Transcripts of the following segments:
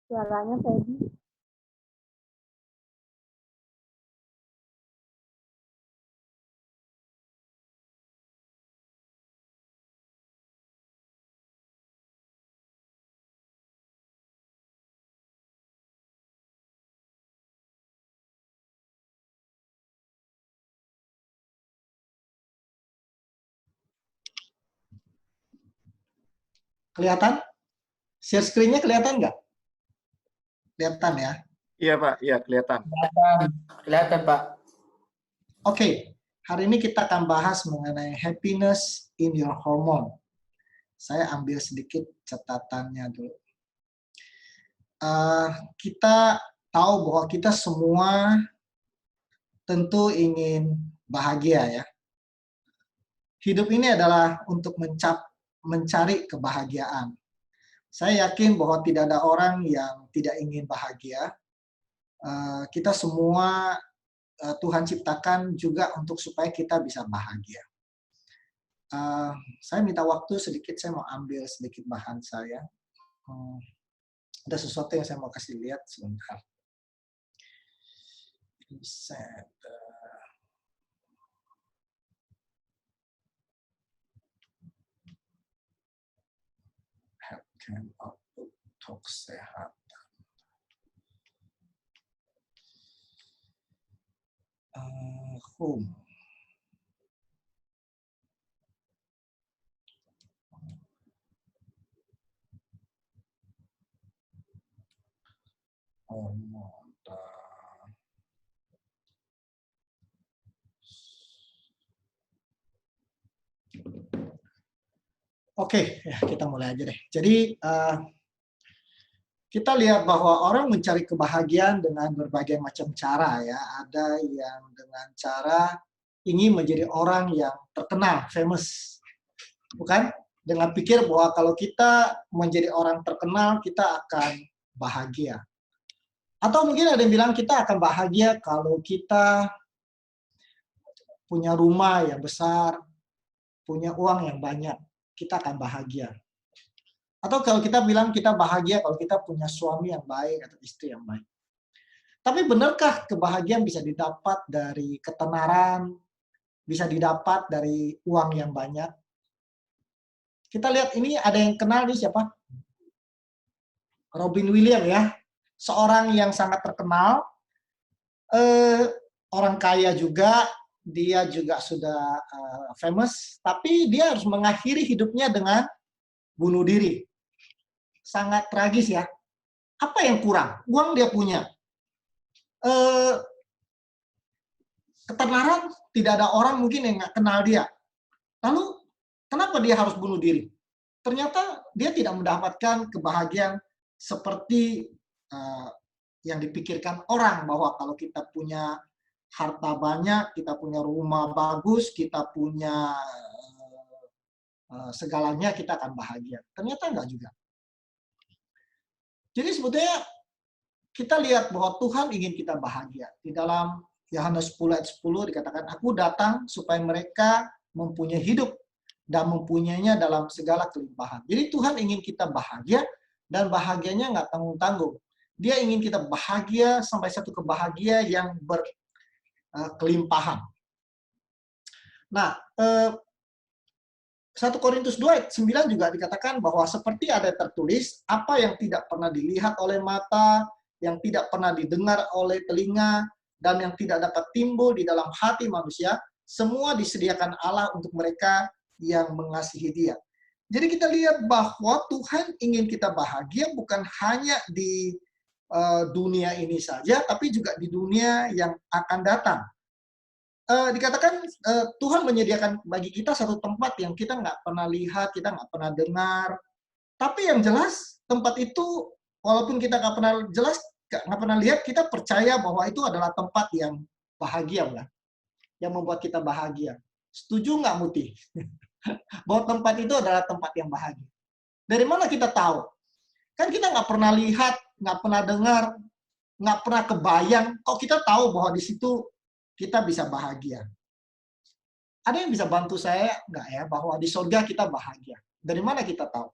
Suaranya Feby. Kelihatan? Share screen-nya kelihatan nggak? Kelihatan ya? Iya Pak, iya kelihatan. Kelihatan Pak. Oke, hari ini kita akan bahas mengenai happiness in your hormone. Saya ambil sedikit catatannya dulu. Kita tahu bahwa kita semua tentu ingin bahagia ya. Hidup ini adalah untuk mencari kebahagiaan. Saya yakin bahwa tidak ada orang yang tidak ingin bahagia. Kita semua Tuhan ciptakan juga untuk supaya kita bisa bahagia. Saya minta waktu sedikit, saya mau ambil sedikit bahan saya. Ada sesuatu yang saya mau kasih lihat sebentar. Reset. Healthcare output untuk kesehatan. Home. Oke, ya kita mulai aja deh. Jadi kita lihat bahwa orang mencari kebahagiaan dengan berbagai macam cara ya. Ada yang dengan cara ingin menjadi orang yang terkenal, famous. Bukan? Dengan pikir bahwa kalau kita menjadi orang terkenal, kita akan bahagia. Atau mungkin ada yang bilang kita akan bahagia kalau kita punya rumah yang besar, punya uang yang banyak, kita akan bahagia. Atau kalau kita bilang kita bahagia kalau kita punya suami yang baik atau istri yang baik. Tapi benarkah kebahagiaan bisa didapat dari ketenaran, bisa didapat dari uang yang banyak? Kita lihat ini ada yang kenal nih siapa? Robin Williams ya. Seorang yang sangat terkenal, orang kaya juga, dia juga sudah famous, tapi dia harus mengakhiri hidupnya dengan bunuh diri. Sangat tragis ya. Apa yang kurang? Uang dia punya. Ketenaran, tidak ada orang mungkin yang nggak kenal dia. Lalu, kenapa dia harus bunuh diri? Ternyata dia tidak mendapatkan kebahagiaan seperti yang dipikirkan orang, bahwa kalau kita punya harta banyak, kita punya rumah bagus, kita punya segalanya, kita akan bahagia. Ternyata enggak juga. Jadi sebetulnya kita lihat bahwa Tuhan ingin kita bahagia. Di dalam Yohanes 10 ayat 10 dikatakan, aku datang supaya mereka mempunyai hidup dan mempunyainya dalam segala kelimpahan. Jadi Tuhan ingin kita bahagia, dan bahagianya nggak tanggung-tanggung. Dia ingin kita bahagia sampai satu kebahagiaan yang berkelimpahan. Nah, 1 Korintus 2 ayat 9 juga dikatakan bahwa seperti ada tertulis, apa yang tidak pernah dilihat oleh mata, yang tidak pernah didengar oleh telinga, dan yang tidak dapat timbul di dalam hati manusia, semua disediakan Allah untuk mereka yang mengasihi Dia. Jadi kita lihat bahwa Tuhan ingin kita bahagia bukan hanya di dunia ini saja, tapi juga di dunia yang akan datang. Dikatakan Tuhan menyediakan bagi kita satu tempat yang kita nggak pernah lihat, kita nggak pernah dengar. Tapi yang jelas tempat itu, walaupun kita nggak pernah lihat, kita percaya bahwa itu adalah tempat yang bahagia, bukan? Yang membuat kita bahagia. Setuju nggak, Muti? Bahwa tempat itu adalah tempat yang bahagia. Dari mana kita tahu? Kan kita nggak pernah lihat, nggak pernah dengar, nggak pernah kebayang. Kok kita tahu bahwa di situ kita bisa bahagia? Ada yang bisa bantu saya nggak ya bahwa di surga kita bahagia? Dari mana kita tahu?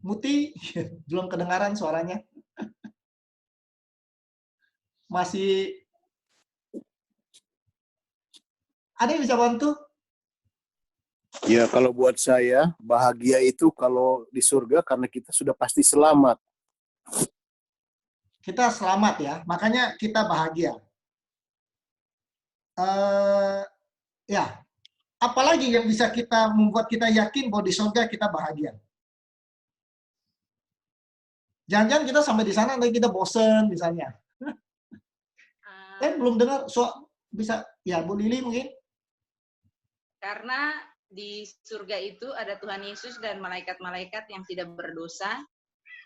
Muti, belum kedengaran suaranya. Masih ada yang bisa bantu? Ya, kalau buat saya, bahagia itu kalau di surga karena kita sudah pasti selamat. Kita selamat ya, makanya kita bahagia. Ya, apalagi yang bisa kita membuat kita yakin bahwa di surga kita bahagia? Jangan-jangan kita sampai di sana nanti kita bosen misalnya. Belum dengar, bisa ya Bu Lili mungkin? Karena di surga itu ada Tuhan Yesus dan malaikat-malaikat yang tidak berdosa,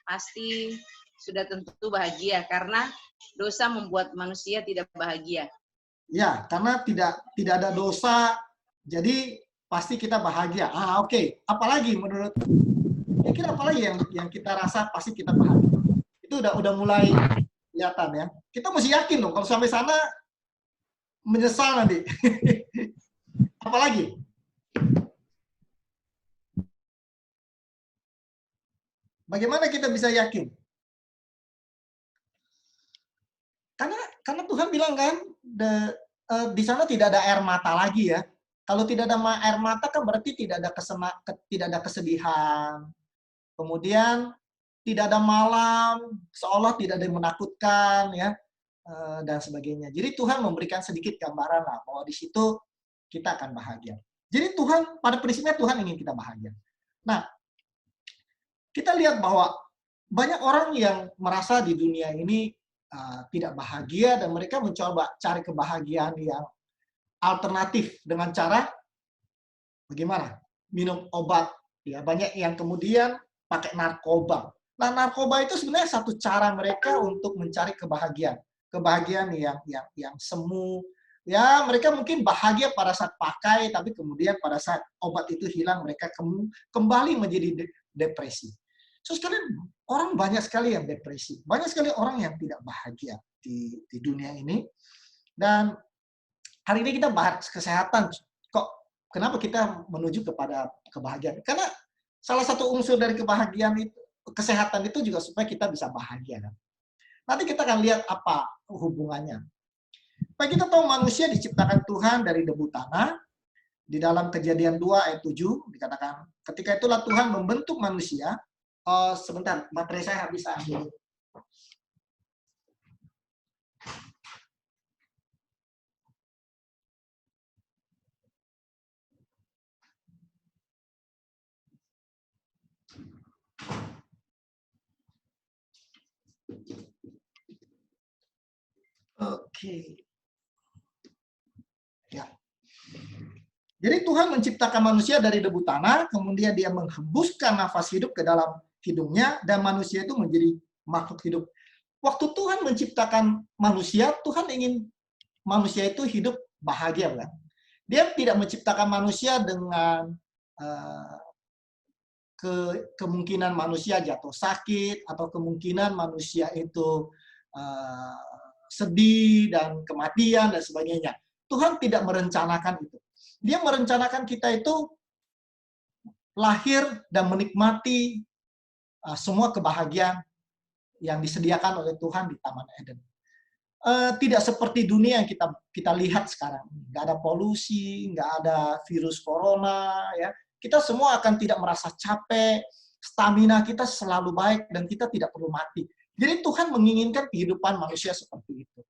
pasti sudah tentu bahagia karena dosa membuat manusia tidak bahagia. Ya, karena tidak ada dosa, jadi pasti kita bahagia. Oke. Apalagi menurut kira apalagi yang kita rasa pasti kita bahagia? Itu udah mulai kelihatan ya. Kita mesti yakin dong kalau sampai sana menyesal nanti. Apalagi? Bagaimana kita bisa yakin? Karena Tuhan bilang kan, di sana tidak ada air mata lagi ya. Kalau tidak ada air mata kan berarti tidak ada kesedihan. Kemudian tidak ada malam, seolah tidak ada yang menakutkan ya, dan sebagainya. Jadi Tuhan memberikan sedikit gambaran lah bahwa di situ kita akan bahagia. Jadi Tuhan, pada prinsipnya Tuhan ingin kita bahagia. Nah, kita lihat bahwa banyak orang yang merasa di dunia ini tidak bahagia dan mereka mencoba cari kebahagiaan yang alternatif dengan cara bagaimana? Minum obat. Ya, banyak yang kemudian pakai narkoba. Nah, narkoba itu sebenarnya satu cara mereka untuk mencari kebahagiaan. Kebahagiaan yang semu. Ya, mereka mungkin bahagia pada saat pakai, tapi kemudian pada saat obat itu hilang, mereka kembali menjadi depresi. So, sekalian, orang banyak sekali yang depresi. Banyak sekali orang yang tidak bahagia di dunia ini. Dan hari ini kita bahas kesehatan. Kenapa kita menuju kepada kebahagiaan? Karena salah satu unsur dari kebahagiaan itu, kesehatan itu juga supaya kita bisa bahagia. Kan? Nanti kita akan lihat apa hubungannya. Supaya kita tahu manusia diciptakan Tuhan dari debu tanah. Di dalam Kejadian 2 ayat 7 dikatakan, ketika itulah Tuhan membentuk manusia. Sebentar, baterai saya habis ambil. Oke. Ya. Jadi Tuhan menciptakan manusia dari debu tanah, kemudian dia menghembuskan nafas hidup ke dalam hidungnya, dan manusia itu menjadi makhluk hidup. Waktu Tuhan menciptakan manusia, Tuhan ingin manusia itu hidup bahagia. Kan? Dia tidak menciptakan manusia dengan kemungkinan manusia jatuh sakit, atau kemungkinan manusia itu sedih dan kematian dan sebagainya. Tuhan tidak merencanakan itu. Dia merencanakan kita itu lahir dan menikmati semua kebahagiaan yang disediakan oleh Tuhan di Taman Eden. Tidak seperti dunia yang kita lihat sekarang. Nggak ada polusi, nggak ada virus corona. Ya. Kita semua akan tidak merasa capek, stamina kita selalu baik, dan kita tidak perlu mati. Jadi Tuhan menginginkan kehidupan manusia seperti itu.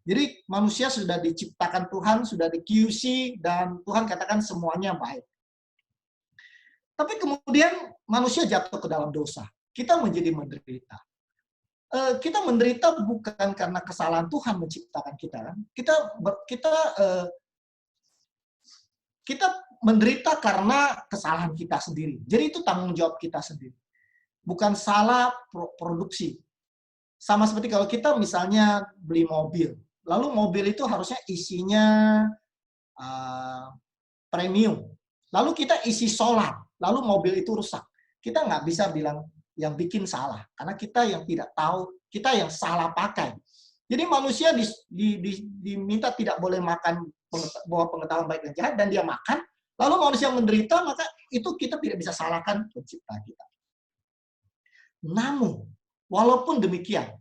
Jadi manusia sudah diciptakan Tuhan, sudah di QC, dan Tuhan katakan semuanya baik. Tapi kemudian manusia jatuh ke dalam dosa. Kita menjadi menderita. Kita menderita bukan karena kesalahan Tuhan menciptakan kita. Kita menderita karena kesalahan kita sendiri. Jadi itu tanggung jawab kita sendiri. Bukan salah produksi. Sama seperti kalau kita misalnya beli mobil. Lalu mobil itu harusnya isinya premium. Lalu kita isi solar. Lalu mobil itu rusak. Kita nggak bisa bilang yang bikin salah. Karena kita yang tidak tahu, kita yang salah pakai. Jadi manusia diminta tidak boleh makan bahwa pengetahuan baik dan jahat, dan dia makan. Lalu manusia menderita, maka itu kita tidak bisa salahkan pencipta kita. Namun, walaupun demikian,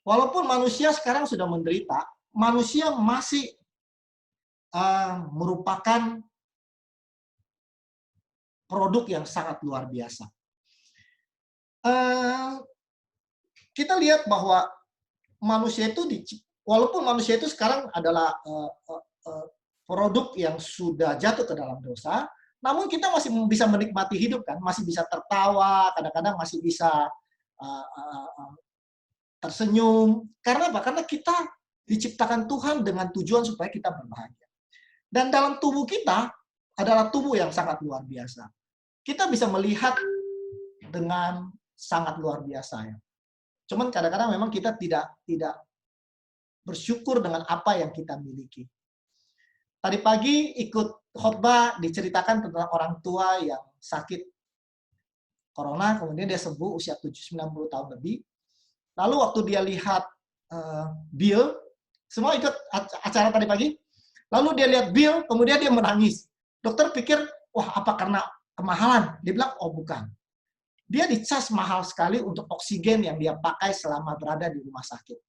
walaupun manusia sekarang sudah menderita, manusia masih merupakan produk yang sangat luar biasa. Kita lihat bahwa manusia itu, walaupun manusia itu sekarang adalah produk yang sudah jatuh ke dalam dosa, namun kita masih bisa menikmati hidup kan, masih bisa tertawa, kadang-kadang masih bisa tersenyum. Karena apa? Karena kita diciptakan Tuhan dengan tujuan supaya kita berbahagia. Dan dalam tubuh kita adalah tubuh yang sangat luar biasa. Kita bisa melihat dengan sangat luar biasa ya. Cuman kadang-kadang memang kita tidak bersyukur dengan apa yang kita miliki. Tadi pagi ikut khotbah diceritakan tentang orang tua yang sakit corona, kemudian dia sembuh usia 90 tahun lebih. Lalu waktu dia lihat bill, semua ikut acara tadi pagi, lalu dia lihat bill, kemudian dia menangis. Dokter pikir, wah apa karena kemahalan? Dia bilang, oh bukan. Dia dicas mahal sekali untuk oksigen yang dia pakai selama berada di rumah sakit.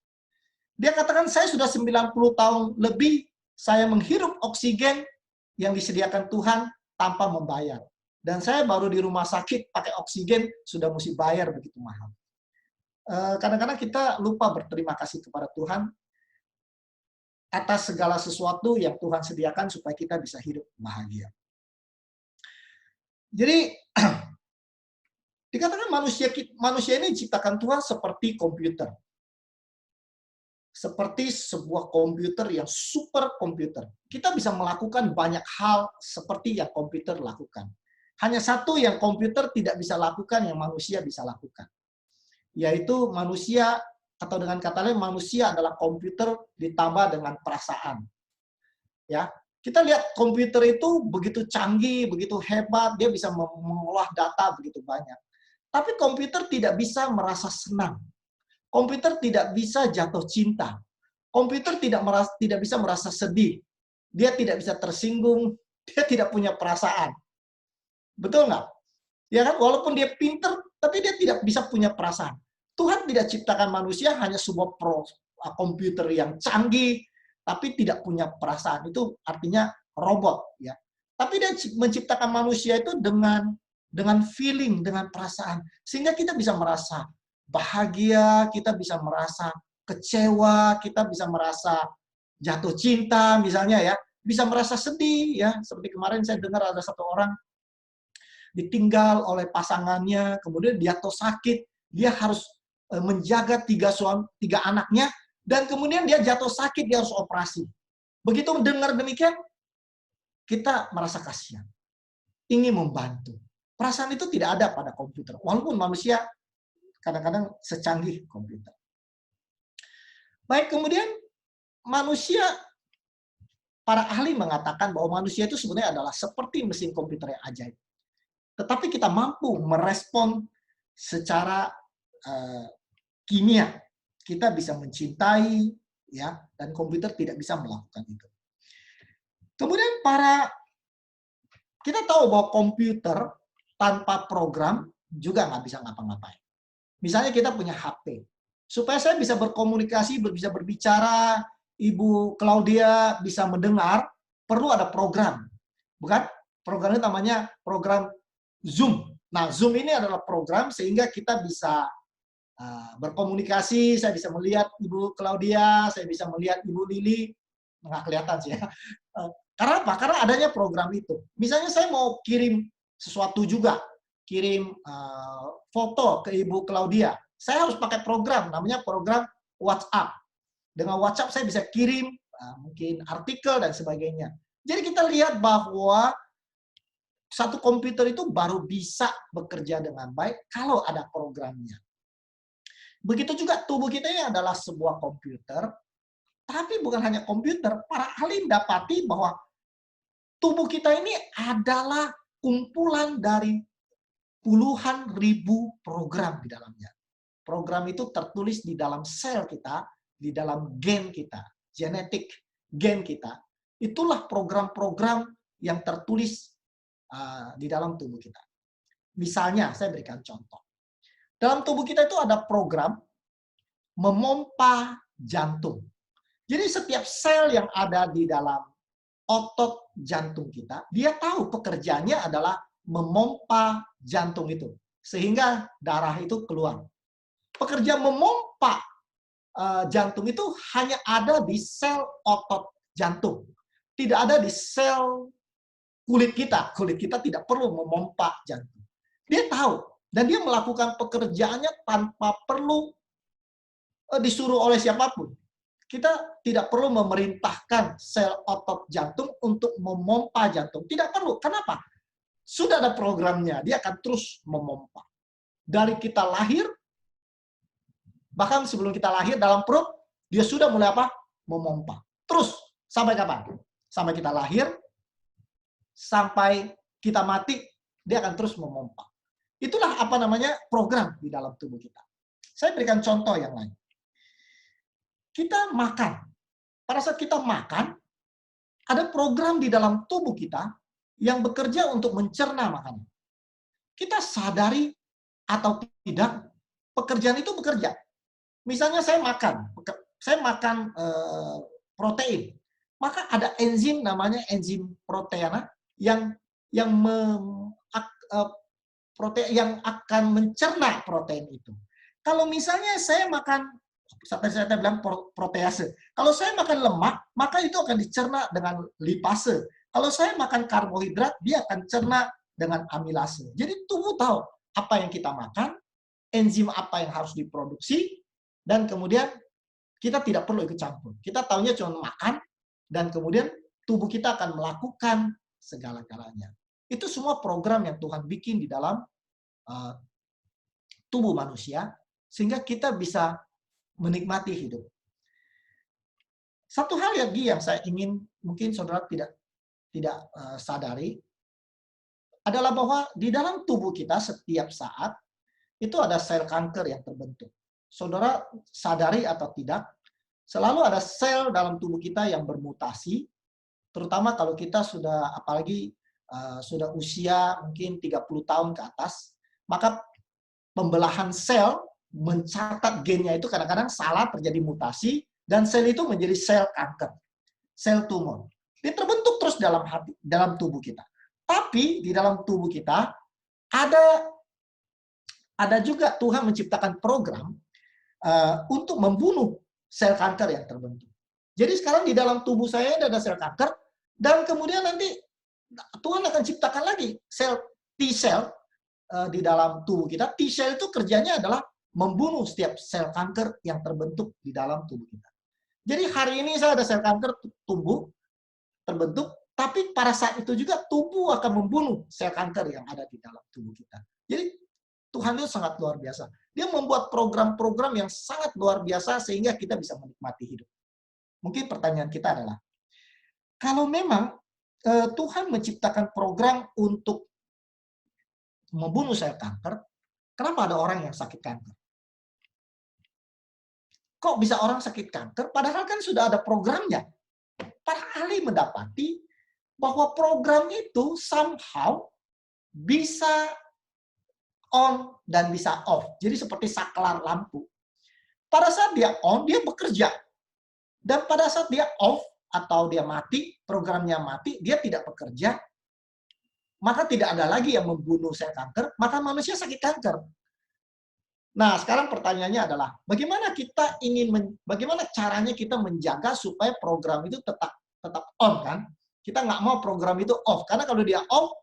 Dia katakan, saya sudah 90 tahun lebih, saya menghirup oksigen yang disediakan Tuhan tanpa membayar. Dan saya baru di rumah sakit pakai oksigen, sudah mesti bayar begitu mahal. Kadang-kadang kita lupa berterima kasih kepada Tuhan atas segala sesuatu yang Tuhan sediakan supaya kita bisa hidup bahagia. Jadi, dikatakan manusia ini diciptakan Tuhan seperti komputer. Seperti sebuah komputer yang super komputer. Kita bisa melakukan banyak hal seperti yang komputer lakukan. Hanya satu yang komputer tidak bisa lakukan yang manusia bisa lakukan. Yaitu manusia, atau dengan kata lain, manusia adalah komputer ditambah dengan perasaan. Ya, kita lihat komputer itu begitu canggih, begitu hebat, dia bisa mengolah data begitu banyak. Tapi komputer tidak bisa merasa senang. Komputer tidak bisa jatuh cinta. Komputer tidak bisa merasa sedih. Dia tidak bisa tersinggung. Dia tidak punya perasaan. Betul nggak? Ya kan? Walaupun dia pinter, tapi dia tidak bisa punya perasaan. Tuhan tidak ciptakan manusia hanya sebuah komputer yang canggih, tapi tidak punya perasaan. Itu artinya robot. Ya. Tapi dia menciptakan manusia itu dengan feeling, dengan perasaan. Sehingga kita bisa merasa bahagia, kita bisa merasa kecewa, kita bisa merasa jatuh cinta misalnya ya, bisa merasa sedih ya. Seperti kemarin saya dengar ada satu orang ditinggal oleh pasangannya, kemudian dia jatuh sakit, dia harus menjaga tiga anaknya, dan kemudian dia jatuh sakit, dia harus operasi. Begitu mendengar demikian, kita merasa kasihan, ingin membantu. Perasaan itu tidak ada pada komputer, walaupun manusia kadang-kadang secanggih komputer. Baik, kemudian manusia, para ahli mengatakan bahwa manusia itu sebenarnya adalah seperti mesin komputer yang ajaib. Tetapi kita mampu merespon secara kimia. Kita bisa mencintai, ya, dan komputer tidak bisa melakukan itu. Kemudian kita tahu bahwa komputer tanpa program juga nggak bisa ngapa-ngapain. Misalnya kita punya HP. Supaya saya bisa berkomunikasi, bisa berbicara, Ibu Claudia bisa mendengar, perlu ada program. Bukan? Program ini namanya program Zoom. Nah, Zoom ini adalah program sehingga kita bisa berkomunikasi, saya bisa melihat Ibu Claudia, saya bisa melihat Ibu Lili, nggak kelihatan sih ya. Karena apa? Karena adanya program itu. Misalnya saya mau kirim sesuatu juga, kirim foto ke Ibu Claudia, saya harus pakai program, namanya program WhatsApp. Dengan WhatsApp saya bisa kirim mungkin artikel dan sebagainya. Jadi kita lihat bahwa satu komputer itu baru bisa bekerja dengan baik kalau ada programnya. Begitu juga tubuh kita ini adalah sebuah komputer, tapi bukan hanya komputer. Para ahli mendapati bahwa tubuh kita ini adalah kumpulan dari puluhan ribu program di dalamnya. Program itu tertulis di dalam sel kita, di dalam gen kita, genetik gen kita. Itulah program-program yang tertulis di dalam tubuh kita. Misalnya, saya berikan contoh. Dalam tubuh kita itu ada program memompa jantung. Jadi setiap sel yang ada di dalam otot jantung kita, dia tahu pekerjaannya adalah memompa jantung itu. Sehingga darah itu keluar. Pekerjaan memompa jantung itu hanya ada di sel otot jantung. Tidak ada di sel kulit kita. Kulit kita tidak perlu memompa jantung. Dia tahu. Dan dia melakukan pekerjaannya tanpa perlu disuruh oleh siapapun. Kita tidak perlu memerintahkan sel otot jantung untuk memompa jantung. Tidak perlu. Kenapa? Sudah ada programnya. Dia akan terus memompa. Dari kita lahir, bahkan sebelum kita lahir dalam perut, dia sudah mulai apa? Memompa. Terus. Sampai kapan? Sampai kita lahir, sampai kita mati, dia akan terus memompa. Itulah apa namanya program di dalam tubuh kita. Saya berikan contoh yang lain. Kita makan. Pada saat kita makan, ada program di dalam tubuh kita yang bekerja untuk mencerna makanan. Kita sadari atau tidak, pekerjaan itu bekerja. Misalnya saya makan protein, maka ada enzim namanya enzim proteana yang akan mencerna protein itu. Kalau misalnya saya makan, sampai saya bilang protease. Kalau saya makan lemak, maka itu akan dicerna dengan lipase. Kalau saya makan karbohidrat, dia akan cerna dengan amilase. Jadi tubuh tahu apa yang kita makan, enzim apa yang harus diproduksi, dan kemudian kita tidak perlu ikut campur. Kita tahunya cuma makan, dan kemudian tubuh kita akan melakukan segala-galanya. Itu semua program yang Tuhan bikin di dalam tubuh manusia, sehingga kita bisa menikmati hidup. Satu hal lagi yang saya ingin mungkin saudara tidak sadari adalah bahwa di dalam tubuh kita setiap saat itu ada sel kanker yang terbentuk. Saudara sadari atau tidak, selalu ada sel dalam tubuh kita yang bermutasi, terutama kalau kita sudah, apalagi sudah usia mungkin 30 tahun ke atas, maka pembelahan sel mencatat gennya itu kadang-kadang salah, terjadi mutasi, dan sel itu menjadi sel kanker, sel tumor. Dia terbentuk terus dalam tubuh kita. Tapi di dalam tubuh kita ada juga Tuhan menciptakan program untuk membunuh sel kanker yang terbentuk. Jadi sekarang di dalam tubuh saya ada sel kanker, dan kemudian nanti Tuhan akan ciptakan lagi sel T-cell di dalam tubuh kita. T-cell itu kerjanya adalah membunuh setiap sel kanker yang terbentuk di dalam tubuh kita. Jadi hari ini saya ada sel kanker terbentuk, tapi pada saat itu juga tubuh akan membunuh sel kanker yang ada di dalam tubuh kita. Jadi Tuhan itu sangat luar biasa. Dia membuat program-program yang sangat luar biasa sehingga kita bisa menikmati hidup. Mungkin pertanyaan kita adalah, kalau memang Tuhan menciptakan program untuk membunuh sel kanker, kenapa ada orang yang sakit kanker? Kok bisa orang sakit kanker? Padahal kan sudah ada programnya. Para ahli mendapati bahwa program itu somehow bisa on dan bisa off. Jadi seperti saklar lampu. Pada saat dia on, dia bekerja. Dan pada saat dia off, atau dia mati, programnya mati, dia tidak bekerja, maka tidak ada lagi yang membunuh sel kanker, maka manusia sakit kanker. Nah, sekarang pertanyaannya adalah, bagaimana caranya kita menjaga supaya program itu tetap on, kan? Kita nggak mau program itu off, karena kalau dia off,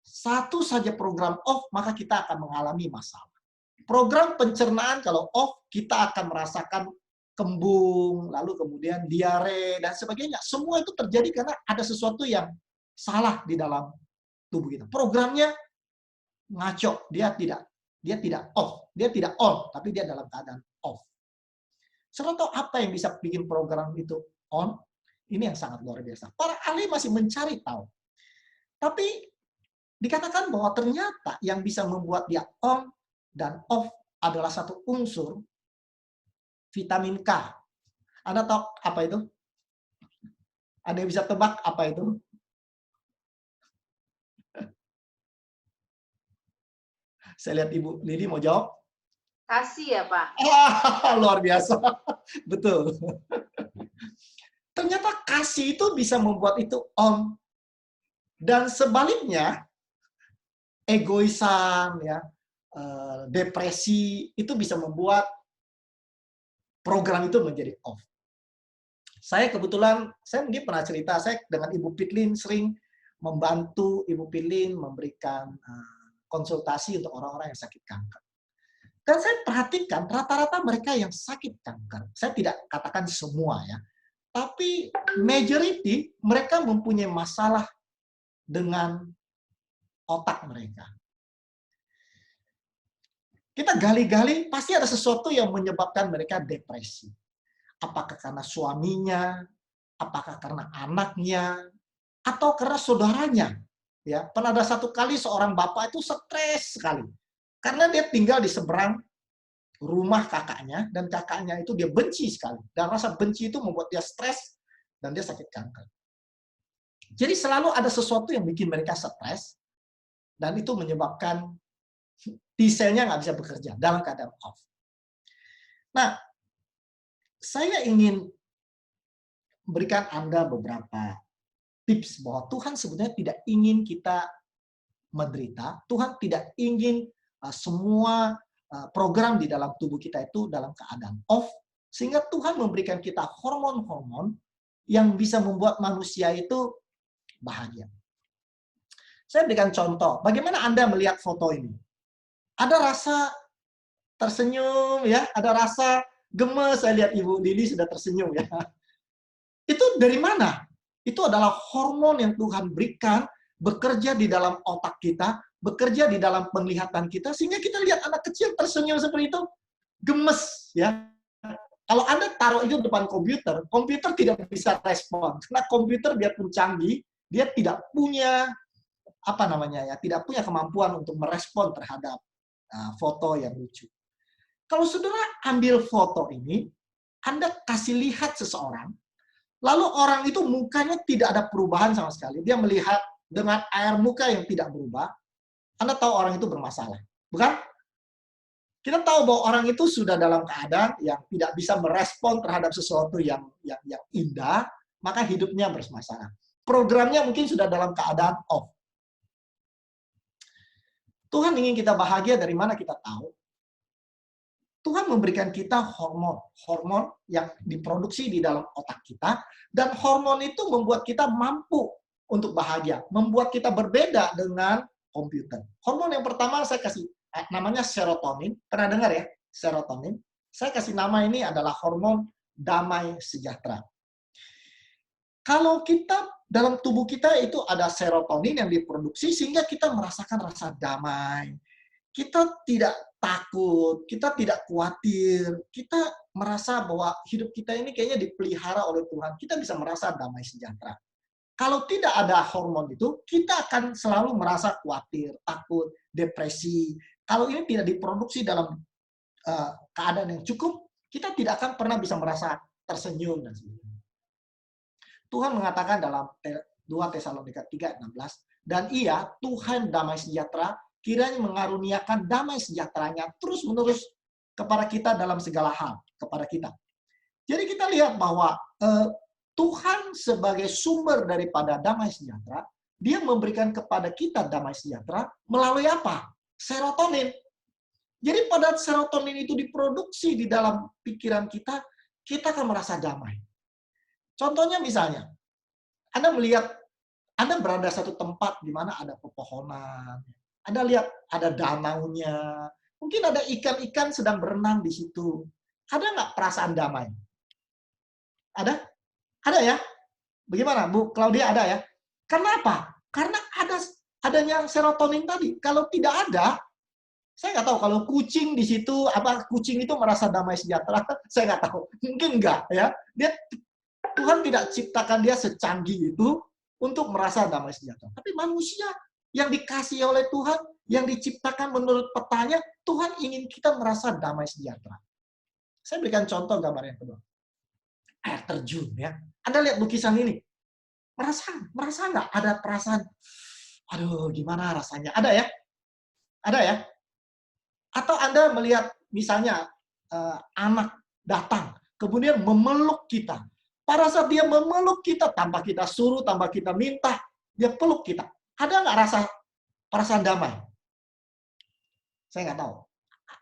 satu saja program off, maka kita akan mengalami masalah. Program pencernaan kalau off, kita akan merasakan kembung, lalu kemudian diare, dan sebagainya. Semua itu terjadi karena ada sesuatu yang salah di dalam tubuh kita. Programnya ngaco, dia tidak off, dia tidak on, tapi dia dalam keadaan off. Saudara tahu apa yang bisa bikin program itu on? Ini yang sangat luar biasa. Para ahli masih mencari tahu. Tapi dikatakan bahwa ternyata yang bisa membuat dia on dan off adalah satu unsur vitamin K. Anda tahu apa itu? Ada yang bisa tebak apa itu? Saya lihat Ibu Lili mau jawab. Kasih ya, Pak. Luar biasa. Betul. Ternyata kasih itu bisa membuat itu on. Dan sebaliknya, egoisan, ya, depresi, itu bisa membuat program itu menjadi off. Saya kebetulan, saya mungkin pernah cerita, saya dengan Ibu Pitlin sering membantu Ibu Pitlin memberikan konsultasi untuk orang-orang yang sakit kanker. Dan saya perhatikan rata-rata mereka yang sakit kanker, saya tidak katakan semua ya, tapi majority mereka mempunyai masalah dengan otak mereka. Kita gali-gali, pasti ada sesuatu yang menyebabkan mereka depresi. Apakah karena suaminya, apakah karena anaknya, atau karena saudaranya. Ya, pernah ada satu kali seorang bapak itu stres sekali. Karena dia tinggal di seberang rumah kakaknya, dan kakaknya itu dia benci sekali. Dan rasa benci itu membuat dia stres, dan dia sakit kanker. Jadi selalu ada sesuatu yang bikin mereka stres, dan itu menyebabkan T-cell-nya nggak bisa bekerja dalam keadaan off. Nah, saya ingin berikan Anda beberapa tips bahwa Tuhan sebenarnya tidak ingin kita menderita. Tuhan tidak ingin semua program di dalam tubuh kita itu dalam keadaan off, sehingga Tuhan memberikan kita hormon-hormon yang bisa membuat manusia itu bahagia. Saya berikan contoh, bagaimana Anda melihat foto ini? Ada rasa tersenyum, ya, ada rasa gemes. Saya lihat Ibu Lili sudah tersenyum, ya. Itu dari mana? Itu adalah hormon yang Tuhan berikan bekerja di dalam otak kita, bekerja di dalam penglihatan kita, sehingga kita lihat anak kecil tersenyum seperti itu, gemes, ya. Kalau Anda taruh itu depan komputer, komputer tidak bisa respon. Karena komputer biarpun canggih, dia tidak punya tidak punya kemampuan untuk merespon terhadap foto yang lucu. Kalau saudara ambil foto ini, Anda kasih lihat seseorang, lalu orang itu mukanya tidak ada perubahan sama sekali. Dia melihat dengan air muka yang tidak berubah, Anda tahu orang itu bermasalah. Bukan? Kita tahu bahwa orang itu sudah dalam keadaan yang tidak bisa merespon terhadap sesuatu yang indah, maka hidupnya bermasalah. Programnya mungkin sudah dalam keadaan off. Tuhan ingin kita bahagia, dari mana kita tahu? Tuhan memberikan kita hormon yang diproduksi di dalam otak kita, dan hormon itu membuat kita mampu untuk bahagia, membuat kita berbeda dengan komputer. Hormon yang pertama saya kasih namanya serotonin. Pernah dengar ya? Serotonin. Saya kasih nama ini adalah hormon damai sejahtera. Kalau kita dalam tubuh kita itu ada serotonin yang diproduksi sehingga kita merasakan rasa damai. Kita tidak takut, kita tidak khawatir, kita merasa bahwa hidup kita ini kayaknya dipelihara oleh Tuhan. Kita bisa merasa damai sejahtera. Kalau tidak ada hormon itu, kita akan selalu merasa khawatir, takut, depresi. Kalau ini tidak diproduksi dalam keadaan yang cukup, kita tidak akan pernah bisa merasa tersenyum dan sebagainya. Tuhan mengatakan dalam 2 Tesalonika 3:16, dan Ia, Tuhan damai sejahtera, kiranya mengaruniakan damai sejahteranya terus-menerus kepada kita dalam segala hal, kepada kita. Jadi kita lihat bahwa Tuhan sebagai sumber daripada damai sejahtera, Dia memberikan kepada kita damai sejahtera melalui apa? Serotonin. Jadi pada serotonin itu diproduksi di dalam pikiran kita, kita akan merasa damai. Contohnya misalnya, Anda melihat, Anda berada satu tempat di mana ada pepohonan, Anda lihat ada danaunya, mungkin ada ikan-ikan sedang berenang di situ. Ada nggak perasaan damai? Ada? Ada ya? Bagaimana, Bu Claudia, ada ya? Karena apa? Karena adanya serotonin tadi. Kalau tidak ada, saya nggak tahu kalau kucing di situ, apa kucing itu merasa damai sejahtera, saya nggak tahu. Mungkin nggak ya. Tuhan tidak ciptakan dia secanggih itu untuk merasa damai sejahtera. Tapi manusia yang dikasih oleh Tuhan, yang diciptakan menurut petanya, Tuhan ingin kita merasa damai sejahtera. Saya berikan contoh gambar yang kedua. Air terjun ya. Anda lihat lukisan ini. Merasa nggak ada perasaan, aduh gimana rasanya? Ada ya? Ada ya? Atau Anda melihat misalnya anak datang, kemudian memeluk kita. Pada saat dia memeluk kita, tanpa kita suruh, tanpa kita minta, dia peluk kita. Ada nggak rasa perasaan damai? Saya nggak tahu.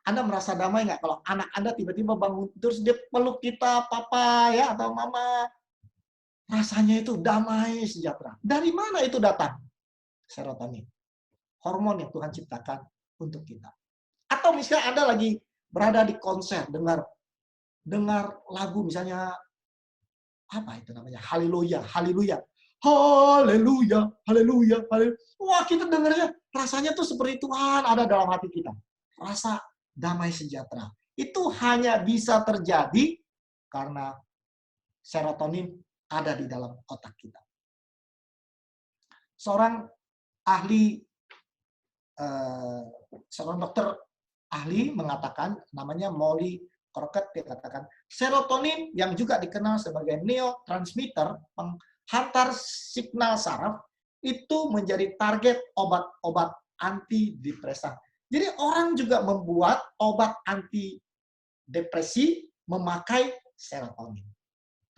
Anda merasa damai nggak kalau anak Anda tiba-tiba bangun terus dia peluk kita, papa ya atau mama? Rasanya itu damai, sejahtera. Dari mana itu datang? Serotonin. Hormon yang Tuhan ciptakan untuk kita. Atau misalnya Anda lagi berada di konser, dengar lagu misalnya apa itu namanya? Haleluya, haleluya. Haleluya, haleluya, haleluya. Wah, kita dengarnya rasanya tuh seperti Tuhan ada dalam hati kita. Rasa damai sejahtera. Itu hanya bisa terjadi karena serotonin ada di dalam otak kita. Seorang dokter ahli mengatakan, namanya Molly Crockett, dia katakan, serotonin yang juga dikenal sebagai neurotransmitter, penghantar signal saraf, itu menjadi target obat-obat antidepresan. Jadi orang juga membuat obat antidepresi memakai serotonin.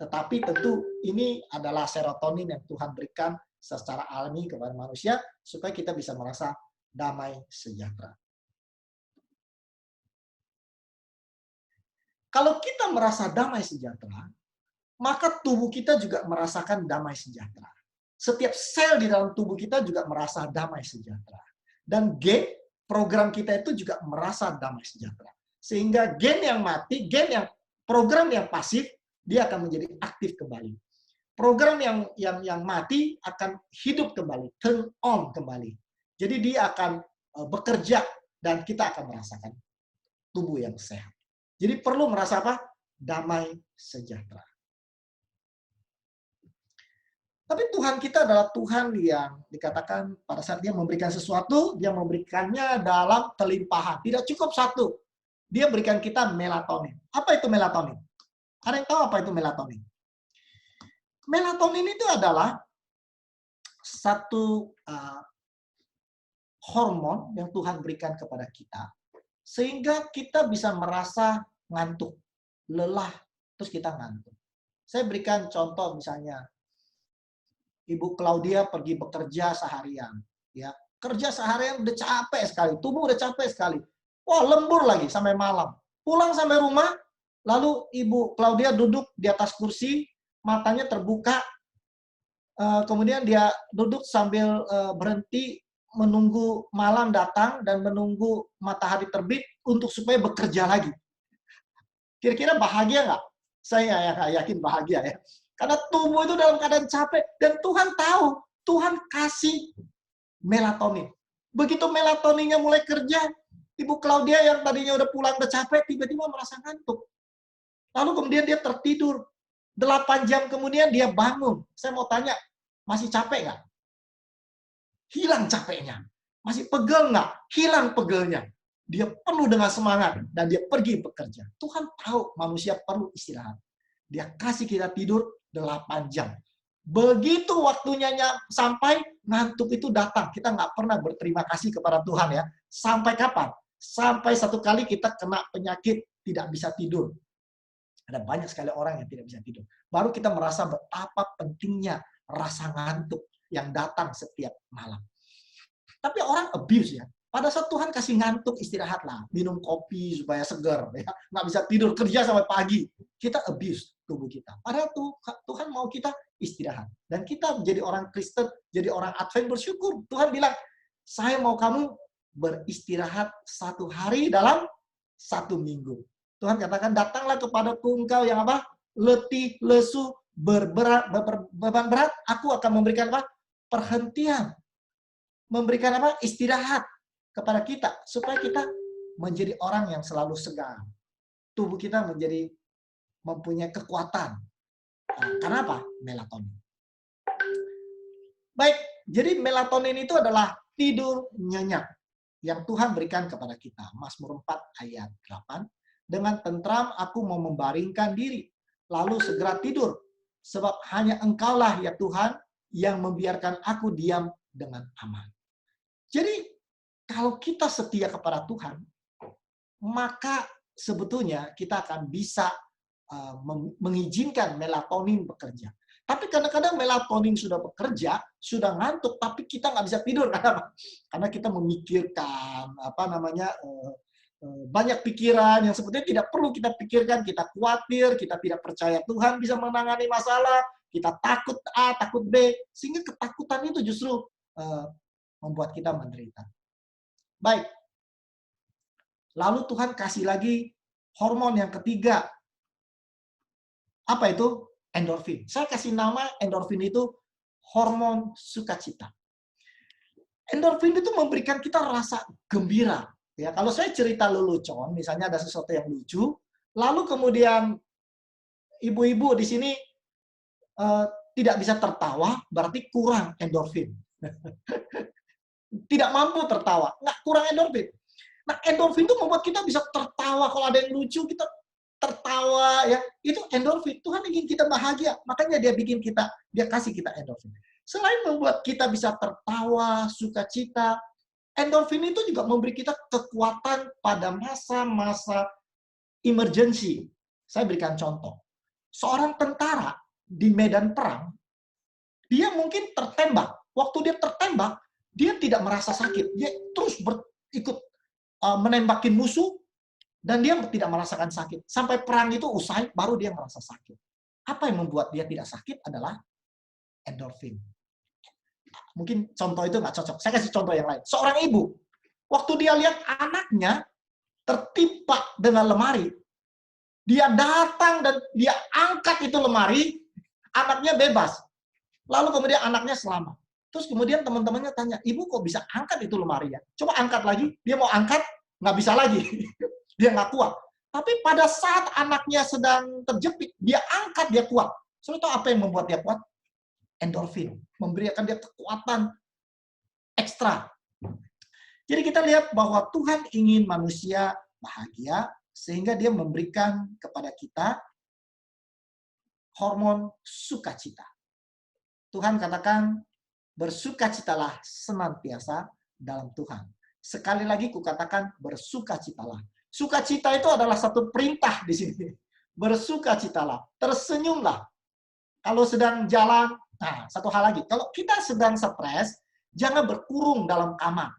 Tetapi tentu ini adalah serotonin yang Tuhan berikan secara alami kepada manusia supaya kita bisa merasa damai sejahtera. Kalau kita merasa damai sejahtera, maka tubuh kita juga merasakan damai sejahtera. Setiap sel di dalam tubuh kita juga merasa damai sejahtera. Dan gen program kita itu juga merasa damai sejahtera. Sehingga gen yang mati, program yang pasif, dia akan menjadi aktif kembali. Program yang mati akan hidup kembali, turn on kembali. Jadi dia akan bekerja dan kita akan merasakan tubuh yang sehat. Jadi perlu merasa apa? Damai sejahtera. Tapi Tuhan kita adalah Tuhan yang dikatakan pada saat dia memberikan sesuatu, dia memberikannya dalam kelimpahan. Tidak cukup satu. Dia berikan kita melatonin. Apa itu melatonin? Ada yang tahu apa itu melatonin? Melatonin itu adalah satu hormon yang Tuhan berikan kepada kita, sehingga kita bisa merasa ngantuk, lelah, terus kita ngantuk. Saya berikan contoh misalnya, Ibu Claudia pergi bekerja seharian, ya kerja seharian udah capek sekali, tubuh udah capek sekali, wah lembur lagi sampai malam, pulang sampai rumah, lalu Ibu Claudia duduk di atas kursi, matanya terbuka, kemudian dia duduk sambil berhenti menunggu malam datang dan menunggu matahari terbit untuk supaya bekerja lagi. Kira-kira bahagia nggak? Saya nggak yakin bahagia ya. Karena tubuh itu dalam keadaan capek. Dan Tuhan tahu, Tuhan kasih melatonin. Begitu melatoninnya mulai kerja, Ibu Claudia yang tadinya udah pulang udah capek, tiba-tiba merasa ngantuk. Lalu kemudian dia tertidur. 8 jam kemudian dia bangun. Saya mau tanya, masih capek nggak? Hilang capeknya. Masih pegel nggak? Hilang pegelnya. Dia penuh dengan semangat dan dia pergi bekerja. Tuhan tahu manusia perlu istirahat. Dia kasih kita tidur 8 jam. Begitu waktunya sampai, ngantuk itu datang. Kita nggak pernah berterima kasih kepada Tuhan ya. Sampai kapan? Sampai satu kali kita kena penyakit tidak bisa tidur. Ada banyak sekali orang yang tidak bisa tidur. Baru kita merasa betapa pentingnya rasa ngantuk yang datang setiap malam. Tapi orang abuse ya. Pada saat Tuhan kasih ngantuk, istirahatlah. Minum kopi supaya segar. Ya. Nggak bisa tidur, kerja sampai pagi. Kita abuse tubuh kita. Padahal Tuhan mau kita istirahat. Dan kita menjadi orang Kristen, jadi orang Advent bersyukur. Tuhan bilang, saya mau kamu beristirahat 1 hari dalam 1 minggu. Tuhan katakan, datanglah kepadaku engkau yang apa? Letih, lesu, beban berat. Aku akan memberikan apa? Perhentian. Memberikan apa? Istirahat kepada kita supaya kita menjadi orang yang selalu segar. Tubuh kita mempunyai kekuatan. Karena apa? Melatonin. Baik, jadi melatonin itu adalah tidur nyenyak yang Tuhan berikan kepada kita. Mazmur 4 ayat 8. Dengan tentram aku mau membaringkan diri, lalu segera tidur. Sebab hanya Engkaulah ya Tuhan yang membiarkan aku diam dengan aman. Jadi kalau kita setia kepada Tuhan, maka sebetulnya kita akan bisa mengizinkan melatonin bekerja. Tapi kadang-kadang melatonin sudah bekerja, sudah ngantuk, tapi kita nggak bisa tidur. Kenapa? Karena kita memikirkan banyak pikiran yang sebetulnya tidak perlu kita pikirkan. Kita khawatir, kita tidak percaya Tuhan bisa menangani masalah, kita takut A, takut B, sehingga ketakutan itu justru membuat kita menderita. Baik. Lalu Tuhan kasih lagi hormon yang ketiga. Apa itu? Endorfin. Saya kasih nama endorfin itu hormon sukacita. Endorfin itu memberikan kita rasa gembira. Ya, kalau saya cerita lelucon, misalnya ada sesuatu yang lucu, lalu kemudian ibu-ibu di sini tidak bisa tertawa, berarti kurang endorfin. Tidak mampu tertawa, nggak kurang endorfin. Nah, endorfin itu membuat kita bisa tertawa. Kalau ada yang lucu, kita tertawa, ya. Itu endorfin. Tuhan ingin kita bahagia, makanya dia kasih kita endorfin. Selain membuat kita bisa tertawa, sukacita, endorfin itu juga memberi kita kekuatan pada masa-masa emergency. Saya berikan contoh. Seorang tentara di medan perang, dia mungkin tertembak. Waktu dia tertembak, dia tidak merasa sakit. Dia terus ikut menembakin musuh, dan dia tidak merasakan sakit. Sampai perang itu usai, baru dia merasa sakit. Apa yang membuat dia tidak sakit adalah endorfin. Mungkin contoh itu nggak cocok. Saya kasih contoh yang lain. Seorang ibu, waktu dia lihat anaknya tertimpa dengan lemari, dia datang dan dia angkat itu lemari, anaknya bebas. Lalu kemudian anaknya selamat. Terus kemudian teman-temannya tanya, ibu kok bisa angkat itu lemari ya? Coba angkat lagi. Dia mau angkat, nggak bisa lagi. Dia nggak kuat. Tapi pada saat anaknya sedang terjepit, dia angkat, dia kuat. Saudara tahu apa yang membuat dia kuat? Endorfin. Memberikan dia kekuatan ekstra. Jadi kita lihat bahwa Tuhan ingin manusia bahagia, sehingga dia memberikan kepada kita hormon sukacita. Tuhan katakan, bersukacitalah senantiasa dalam Tuhan. Sekali lagi kukatakan, bersukacitalah. Sukacita itu adalah satu perintah di sini. Bersukacitalah, tersenyumlah. Kalau sedang jalan, nah satu hal lagi, kalau kita sedang stres, jangan berkurung dalam kamar.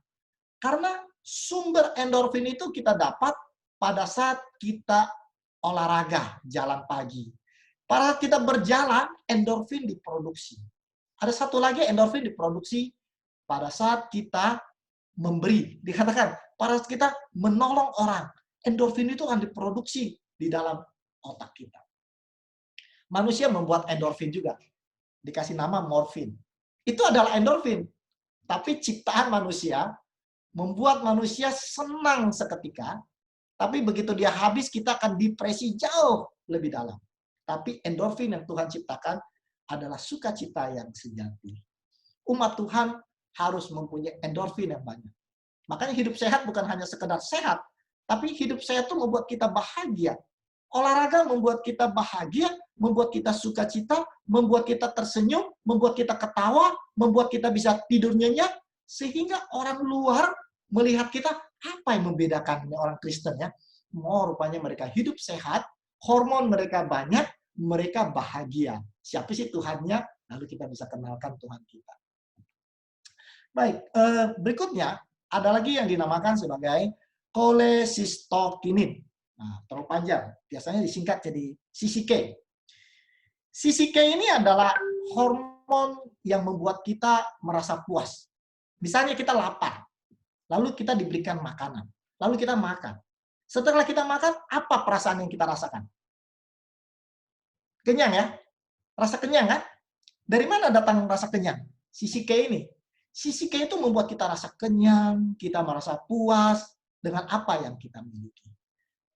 Karena sumber endorfin itu kita dapat pada saat kita olahraga, jalan pagi. Pada saat kita berjalan, endorfin diproduksi. Ada satu lagi endorfin diproduksi pada saat kita memberi. Dikatakan, pada saat kita menolong orang. Endorfin itu akan diproduksi di dalam otak kita. Manusia membuat endorfin juga. Dikasih nama morfin. Itu adalah endorfin. Tapi ciptaan manusia membuat manusia senang seketika. Tapi begitu dia habis, kita akan depresi jauh lebih dalam. Tapi endorfin yang Tuhan ciptakan adalah sukacita yang sejati. Umat Tuhan harus mempunyai endorfin yang banyak. Makanya hidup sehat bukan hanya sekedar sehat, tapi hidup sehat itu membuat kita bahagia. Olahraga membuat kita bahagia, membuat kita sukacita, membuat kita tersenyum, membuat kita ketawa, membuat kita bisa tidur nyenyak, sehingga orang luar melihat kita, apa yang membedakan orang Kristen ya? Oh, rupanya mereka hidup sehat, hormon mereka banyak, mereka bahagia. Siapa sih Tuhannya? Lalu kita bisa kenalkan Tuhan kita. Baik, berikutnya ada lagi yang dinamakan sebagai kolesistokinin. Nah, terlalu panjang. Biasanya disingkat jadi CCK. CCK ini adalah hormon yang membuat kita merasa puas. Misalnya kita lapar, lalu kita diberikan makanan, lalu kita makan. Setelah kita makan, apa perasaan yang kita rasakan? Kenyang ya? Rasa kenyang kan? Dari mana datang rasa kenyang? CCK ini. CCK itu membuat kita rasa kenyang, kita merasa puas dengan apa yang kita miliki.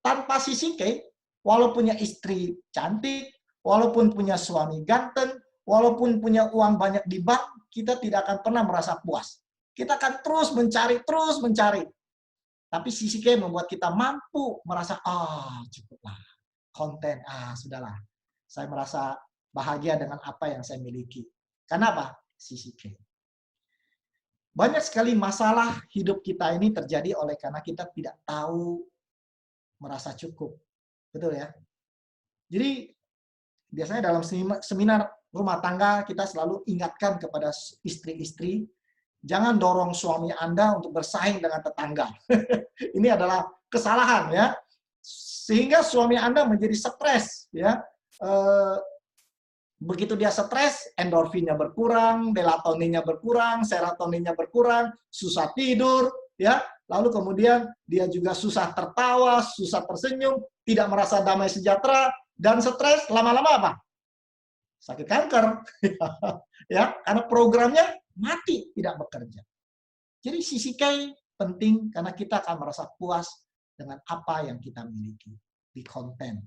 Tanpa CCK, walaupun punya istri cantik, walaupun punya suami ganteng, walaupun punya uang banyak di bank, kita tidak akan pernah merasa puas. Kita akan terus mencari. Tapi CCK membuat kita mampu merasa, cukuplah, konten, sudahlah. Saya merasa bahagia dengan apa yang saya miliki. Kenapa? CCK. Banyak sekali masalah hidup kita ini terjadi oleh karena kita tidak tahu merasa cukup. Betul ya? Jadi biasanya dalam seminar rumah tangga kita selalu ingatkan kepada istri-istri, jangan dorong suami Anda untuk bersaing dengan tetangga. Ini adalah kesalahan ya. Sehingga suami Anda menjadi stres ya. Begitu dia stres, endorfinnya berkurang, melatoninnya berkurang, serotoninnya berkurang, susah tidur ya. Lalu kemudian dia juga susah tertawa, susah tersenyum, tidak merasa damai sejahtera, dan stres lama-lama apa? Sakit kanker. Ya, karena programnya mati, tidak bekerja. Jadi sisi K penting karena kita akan merasa puas dengan apa yang kita miliki. Be content.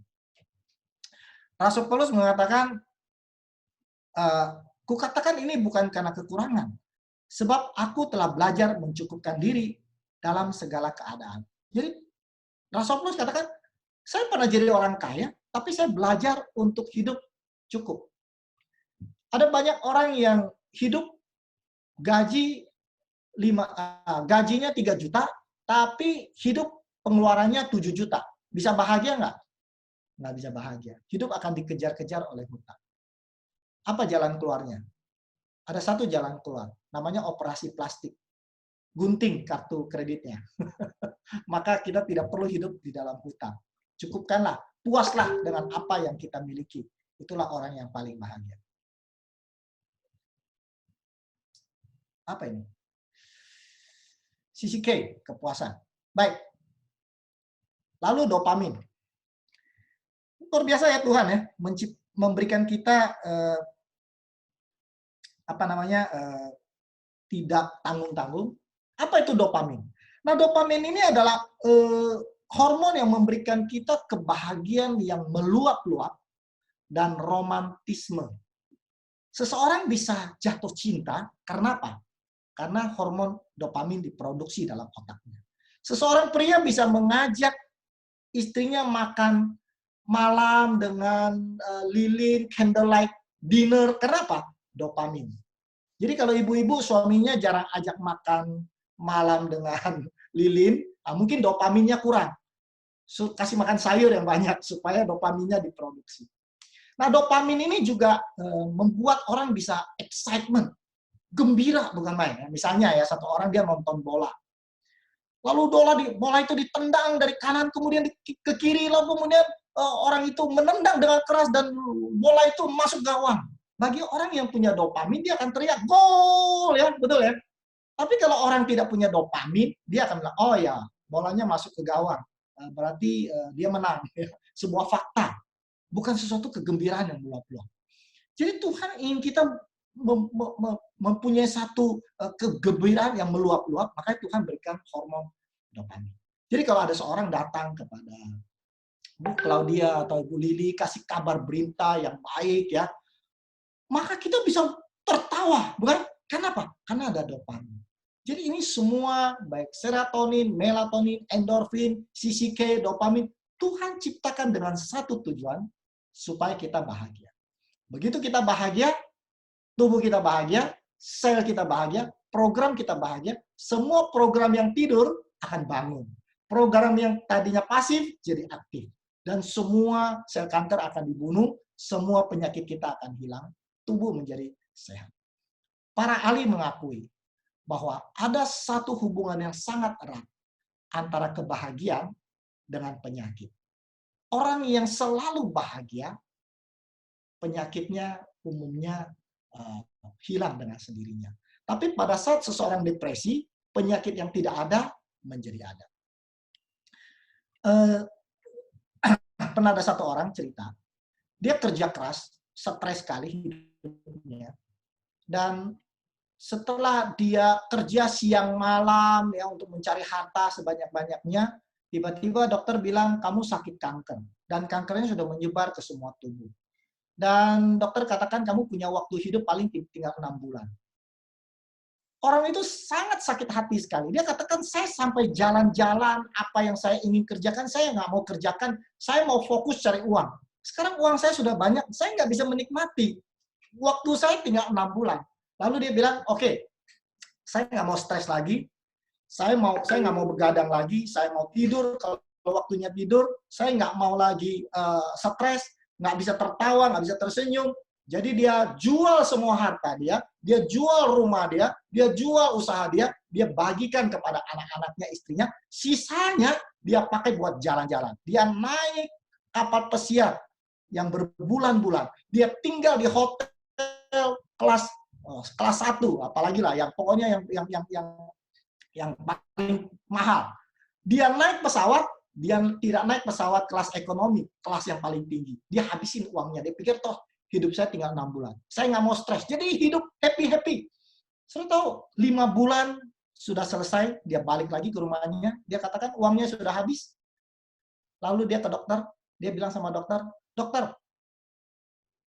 Rasul Paulus mengatakan, kukatakan ini bukan karena kekurangan, sebab aku telah belajar mencukupkan diri dalam segala keadaan. Jadi Rasul Paulus katakan, saya pernah jadi orang kaya, tapi saya belajar untuk hidup cukup. Ada banyak orang yang hidup gajinya 3 juta, tapi hidup pengeluarannya 7 juta. Bisa bahagia nggak? Nggak bisa bahagia. Hidup akan dikejar-kejar oleh hutang. Apa jalan keluarnya? Ada satu jalan keluar, namanya operasi plastik. Gunting kartu kreditnya. Maka kita tidak perlu hidup di dalam hutang. Cukupkanlah, puaslah dengan apa yang kita miliki. Itulah orang yang paling bahagia. Apa ini? Sisi K, kepuasan. Baik. Lalu dopamin. Luar biasa ya Tuhan ya, memberikan kita tidak tanggung-tanggung. Apa itu dopamin? Nah, dopamin ini adalah hormon yang memberikan kita kebahagiaan yang meluap-luap dan romantisme. Seseorang bisa jatuh cinta karena apa? Karena hormon dopamin diproduksi dalam otaknya. Seseorang pria bisa mengajak istrinya makan malam dengan lilin, candlelight dinner. Kenapa? Dopamin. Jadi kalau ibu-ibu suaminya jarang ajak makan malam dengan lilin, mungkin dopaminnya kurang. Kasih makan sayur yang banyak supaya dopaminnya diproduksi. Nah, dopamin ini juga membuat orang bisa excitement, gembira bukan main. Misalnya ya, satu orang dia nonton bola. Lalu bola itu ditendang dari kanan kemudian ke kiri, lalu kemudian orang itu menendang dengan keras dan bola itu masuk gawang. Bagi orang yang punya dopamin, dia akan teriak, gol ya, betul ya. Tapi kalau orang tidak punya dopamin, dia akan bilang, oh ya, bolanya masuk ke gawang. Berarti dia menang. Sebuah fakta. Bukan sesuatu kegembiraan yang meluap-luap. Jadi Tuhan ingin kita mempunyai satu kegembiraan yang meluap-luap, makanya Tuhan berikan hormon dopamin. Jadi kalau ada seorang datang kepada Bu Claudia atau Ibu Lili, kasih kabar berita yang baik ya, maka kita bisa tertawa, bukan? Kenapa? Karena ada dopamin. Jadi ini semua, baik serotonin, melatonin, endorfin, sisi K, dopamin, Tuhan ciptakan dengan satu tujuan, supaya kita bahagia. Begitu kita bahagia, tubuh kita bahagia, sel kita bahagia, program kita bahagia, semua program yang tidur akan bangun. Program yang tadinya pasif jadi aktif. Dan semua sel kanker akan dibunuh, semua penyakit kita akan hilang, tubuh menjadi sehat. Para ahli mengakui bahwa ada satu hubungan yang sangat erat antara kebahagiaan dengan penyakit. Orang yang selalu bahagia, penyakitnya umumnya hilang dengan sendirinya. Tapi pada saat seseorang depresi, penyakit yang tidak ada menjadi ada. Pernah ada satu orang cerita, dia kerja keras, stres sekali hidupnya, dan setelah dia kerja siang malam ya untuk mencari harta sebanyak-banyaknya, tiba-tiba dokter bilang kamu sakit kanker dan kankernya sudah menyebar ke semua tubuh. Dan dokter katakan kamu punya waktu hidup paling tinggal 6 bulan. Orang itu sangat sakit hati sekali. Dia katakan, saya sampai jalan-jalan, apa yang saya ingin kerjakan, saya nggak mau kerjakan. Saya mau fokus cari uang. Sekarang uang saya sudah banyak, saya nggak bisa menikmati. Waktu saya tinggal 6 bulan. Lalu dia bilang, oke, saya nggak mau stres lagi. Saya nggak mau begadang lagi. Saya mau tidur. Kalau waktunya tidur, saya nggak mau lagi stres, nggak bisa tertawa, nggak bisa tersenyum. Jadi dia jual semua harta dia jual rumah dia jual usaha dia bagikan kepada anak-anaknya, istrinya. Sisanya dia pakai buat jalan-jalan. Dia naik kapal pesiar yang berbulan-bulan. Dia tinggal di hotel kelas 1, apalagi lah, yang pokoknya yang paling mahal. Dia naik pesawat, dia tidak naik pesawat kelas ekonomi, kelas yang paling tinggi. Dia habisin uangnya. Dia pikir, toh hidup saya tinggal 6 bulan. Saya nggak mau stres. Jadi hidup happy-happy. Saya tahu 5 bulan sudah selesai, dia balik lagi ke rumahnya. Dia katakan uangnya sudah habis. Lalu dia ke dokter. Dia bilang sama dokter, dokter,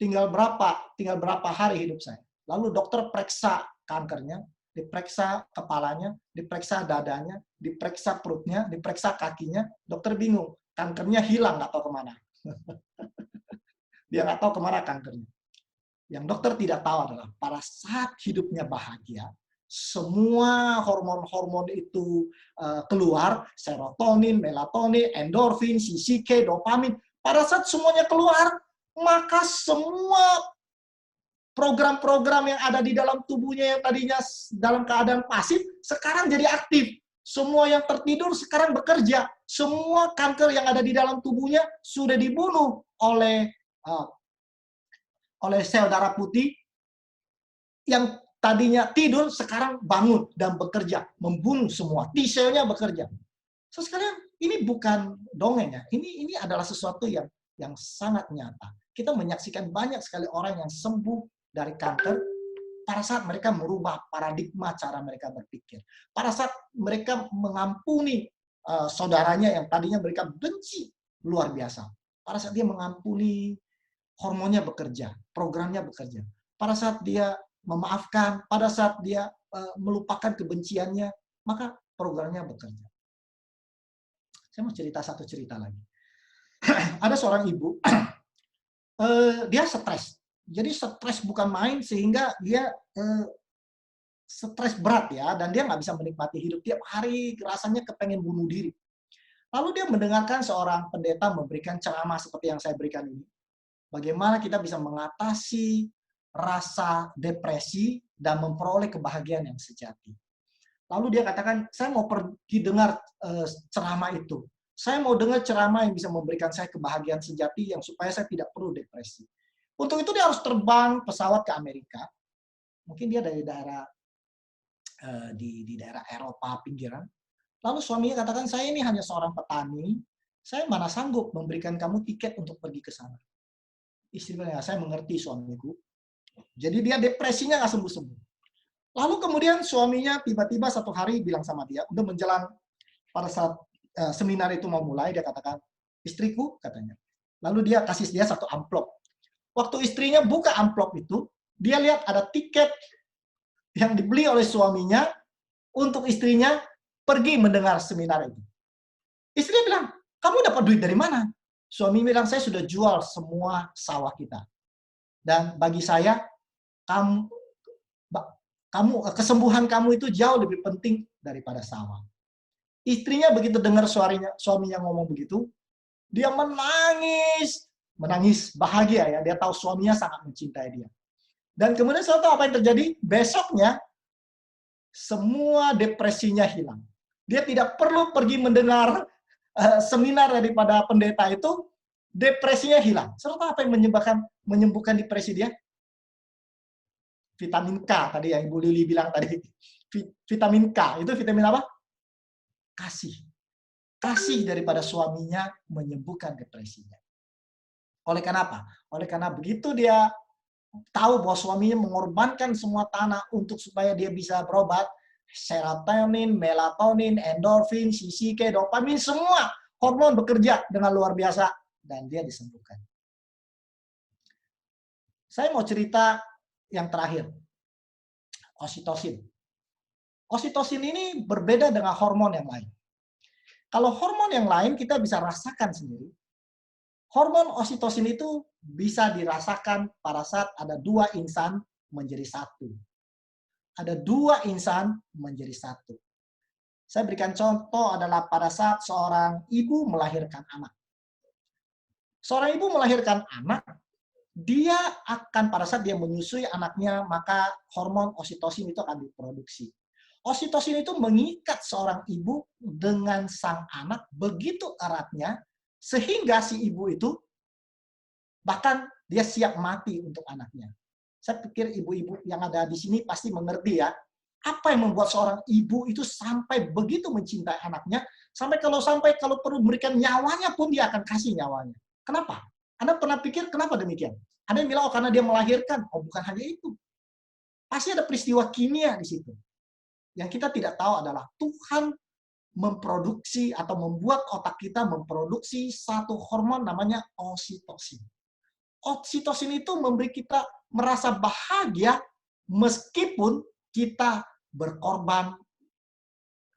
tinggal berapa hari hidup saya. Lalu dokter periksa kankernya, diperiksa kepalanya, diperiksa dadanya, diperiksa perutnya, diperiksa kakinya. Dokter bingung, kankernya hilang, nggak tahu kemana. Dia nggak tahu kemana kankernya. Yang dokter tidak tahu adalah pada saat hidupnya bahagia, semua hormon-hormon itu keluar, serotonin, melatonin, endorfin, CCK, dopamin. Pada saat semuanya keluar, maka semua program-program yang ada di dalam tubuhnya yang tadinya dalam keadaan pasif, sekarang jadi aktif. Semua yang tertidur sekarang bekerja. Semua kanker yang ada di dalam tubuhnya sudah dibunuh oleh sel darah putih yang tadinya tidur, sekarang bangun dan bekerja. Membunuh semua. T-selnya bekerja. So, sekalian, ini bukan dongeng ya. Ini adalah sesuatu yang sangat nyata. Kita menyaksikan banyak sekali orang yang sembuh dari kanker pada saat mereka merubah paradigma cara mereka berpikir. Pada saat mereka mengampuni saudaranya yang tadinya mereka benci luar biasa. Pada saat dia mengampuni, hormonnya bekerja, programnya bekerja. Pada saat dia memaafkan, pada saat dia melupakan kebenciannya, maka programnya bekerja. Saya mau cerita satu cerita lagi. Ada seorang ibu, dia stres. Jadi stres bukan main, sehingga dia stres berat ya, dan dia nggak bisa menikmati hidup. Tiap hari rasanya kepengen bunuh diri. Lalu dia mendengarkan seorang pendeta memberikan ceramah seperti yang saya berikan ini. Bagaimana kita bisa mengatasi rasa depresi dan memperoleh kebahagiaan yang sejati. Lalu dia katakan, saya mau pergi dengar ceramah itu. Saya mau dengar ceramah yang bisa memberikan saya kebahagiaan sejati yang supaya saya tidak perlu depresi. Untuk itu dia harus terbang pesawat ke Amerika. Mungkin dia dari daerah di daerah Eropa pinggiran. Lalu suaminya katakan, saya ini hanya seorang petani. Saya mana sanggup memberikan kamu tiket untuk pergi ke sana. Istri bilang, saya mengerti suamiku. Jadi dia depresinya nggak sembuh-sembuh. Lalu kemudian suaminya tiba-tiba satu hari bilang sama dia, udah menjelang pada saat seminar itu mau mulai, dia katakan, istriku, katanya. Lalu dia kasih dia satu amplop. Waktu istrinya buka amplop itu, dia lihat ada tiket yang dibeli oleh suaminya untuk istrinya pergi mendengar seminar itu. Istrinya bilang, kamu dapat duit dari mana? Suami bilang, saya sudah jual semua sawah kita. Dan bagi saya, kesembuhan kamu itu jauh lebih penting daripada sawah. Istrinya begitu dengar suaminya ngomong begitu, dia menangis bahagia ya. Dia tahu suaminya sangat mencintai dia. Dan kemudian saya tahu apa yang terjadi. Besoknya semua depresinya hilang. Dia tidak perlu pergi mendengar seminar daripada pendeta itu, depresinya hilang. Saya tahu apa yang menyembuhkan depresi dia? Vitamin K tadi yang Ibu Lili bilang tadi. Vitamin K itu vitamin apa? Kasih. Kasih daripada suaminya menyembuhkan depresinya. Oleh karena apa? Oleh karena begitu dia tahu bahwa suaminya mengorbankan semua tanah untuk supaya dia bisa berobat, serotonin, melatonin, endorfin, CCK, dopamin, semua hormon bekerja dengan luar biasa dan dia disembuhkan. Saya mau cerita yang terakhir. Oksitosin. Oksitosin ini berbeda dengan hormon yang lain. Kalau hormon yang lain kita bisa rasakan sendiri. Hormon oksitosin itu bisa dirasakan pada saat ada dua insan menjadi satu. Ada dua insan menjadi satu. Saya berikan contoh adalah pada saat seorang ibu melahirkan anak. Seorang ibu melahirkan anak, dia akan pada saat dia menyusui anaknya, maka hormon oksitosin itu akan diproduksi. Oksitosin itu mengikat seorang ibu dengan sang anak begitu eratnya, sehingga si ibu itu bahkan dia siap mati untuk anaknya. Saya pikir ibu-ibu yang ada di sini pasti mengerti ya, apa yang membuat seorang ibu itu sampai begitu mencintai anaknya, sampai kalau perlu memberikan nyawanya pun dia akan kasih nyawanya. Kenapa? Anda pernah pikir kenapa demikian? Ada yang bilang, oh karena dia melahirkan. Oh bukan hanya itu. Pasti ada peristiwa kimia di situ. Yang kita tidak tahu adalah Tuhan memproduksi atau membuat otak kita memproduksi satu hormon namanya oksitosin. Oksitosin itu memberi kita merasa bahagia meskipun kita berkorban,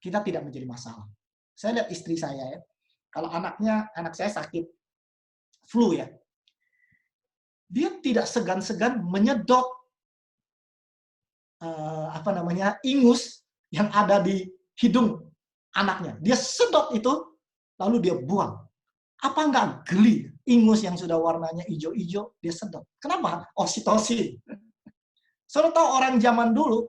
kita tidak menjadi masalah. Saya lihat istri saya ya, kalau anak saya sakit flu ya, dia tidak segan-segan menyedot ingus yang ada di hidung anaknya. Dia sedot itu, lalu dia buang. Apa enggak geli? Ingus yang sudah warnanya hijau-hijau, dia sedot. Kenapa? Oksitosin. Saudara tahu orang zaman dulu,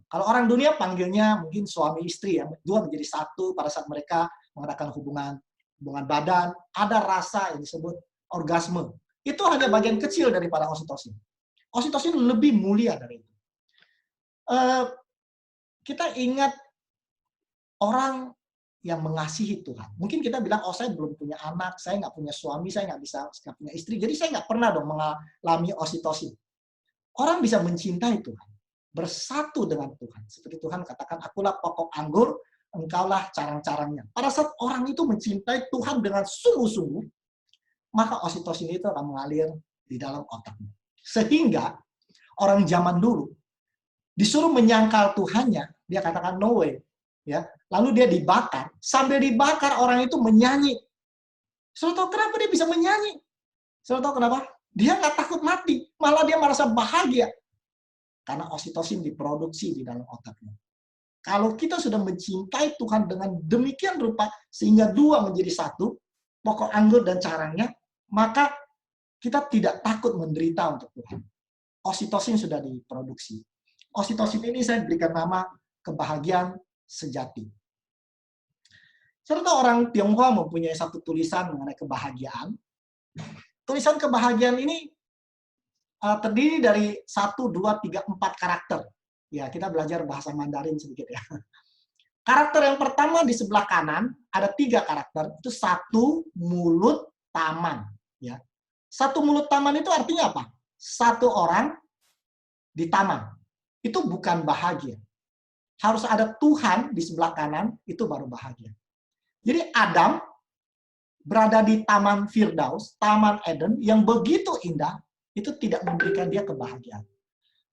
kalau orang dunia panggilnya mungkin suami istri ya, dua menjadi satu pada saat mereka mengadakan hubungan badan, ada rasa yang disebut orgasme. Itu hanya bagian kecil daripada oksitosin. Oksitosin lebih mulia dari itu. Kita ingat orang yang mengasihi Tuhan. Mungkin kita bilang, oh saya belum punya anak, saya nggak punya suami, saya nggak punya istri, jadi saya nggak pernah dong mengalami oksitosin. Orang bisa mencintai Tuhan, bersatu dengan Tuhan. Seperti Tuhan katakan, akulah pokok anggur, engkaulah carang-carangnya. Pada saat orang itu mencintai Tuhan dengan sungguh-sungguh, maka oksitosin itu akan mengalir di dalam otaknya. Sehingga orang zaman dulu disuruh menyangkal Tuhannya, dia katakan no way. Ya, lalu dia dibakar, sambil dibakar orang itu menyanyi. Saudara tahu kenapa dia bisa menyanyi? Saudara tahu kenapa? Dia nggak takut mati, malah dia merasa bahagia. Karena oksitosin diproduksi di dalam otaknya. Kalau kita sudah mencintai Tuhan dengan demikian rupa, sehingga dua menjadi satu, pokok anggur dan carangnya, maka kita tidak takut menderita untuk Tuhan. Oksitosin sudah diproduksi. Oksitosin ini saya berikan nama kebahagiaan sejati. Serta orang Tionghoa mempunyai satu tulisan mengenai kebahagiaan. Tulisan kebahagiaan ini terdiri dari 1, 2, 3, 4 karakter. Ya, kita belajar bahasa Mandarin sedikit ya. Karakter yang pertama di sebelah kanan ada 3 karakter. Itu 1 mulut taman. Ya, 1 mulut taman itu artinya apa? 1 orang di taman. Itu bukan bahagia. Harus ada Tuhan di sebelah kanan, itu baru bahagia. Jadi Adam berada di Taman Firdaus, Taman Eden, yang begitu indah, itu tidak memberikan dia kebahagiaan.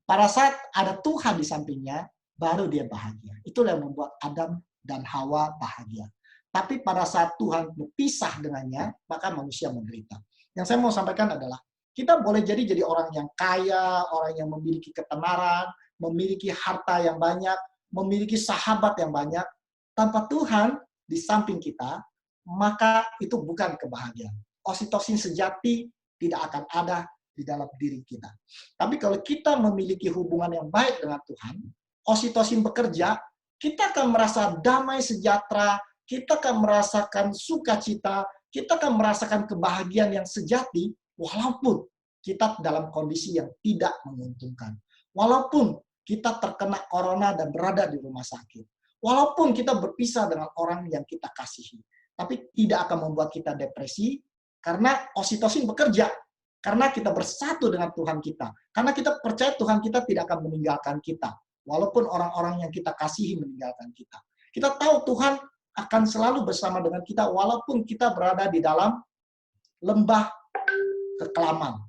Pada saat ada Tuhan di sampingnya, baru dia bahagia. Itulah yang membuat Adam dan Hawa bahagia. Tapi pada saat Tuhan berpisah dengannya, maka manusia menderita. Yang saya mau sampaikan adalah, kita boleh jadi orang yang kaya, orang yang memiliki ketenaran, memiliki harta yang banyak, memiliki sahabat yang banyak, tanpa Tuhan di samping kita, maka itu bukan kebahagiaan. Oksitosin sejati tidak akan ada di dalam diri kita. Tapi kalau kita memiliki hubungan yang baik dengan Tuhan, oksitosin bekerja, kita akan merasa damai sejahtera, kita akan merasakan sukacita, kita akan merasakan kebahagiaan yang sejati, walaupun kita dalam kondisi yang tidak menguntungkan. Walaupun kita terkena corona dan berada di rumah sakit. Walaupun kita berpisah dengan orang yang kita kasihi. Tapi tidak akan membuat kita depresi, karena oksitosin bekerja. Karena kita bersatu dengan Tuhan kita. Karena kita percaya Tuhan kita tidak akan meninggalkan kita. Walaupun orang-orang yang kita kasihi meninggalkan kita. Kita tahu Tuhan akan selalu bersama dengan kita, walaupun kita berada di dalam lembah kekelaman.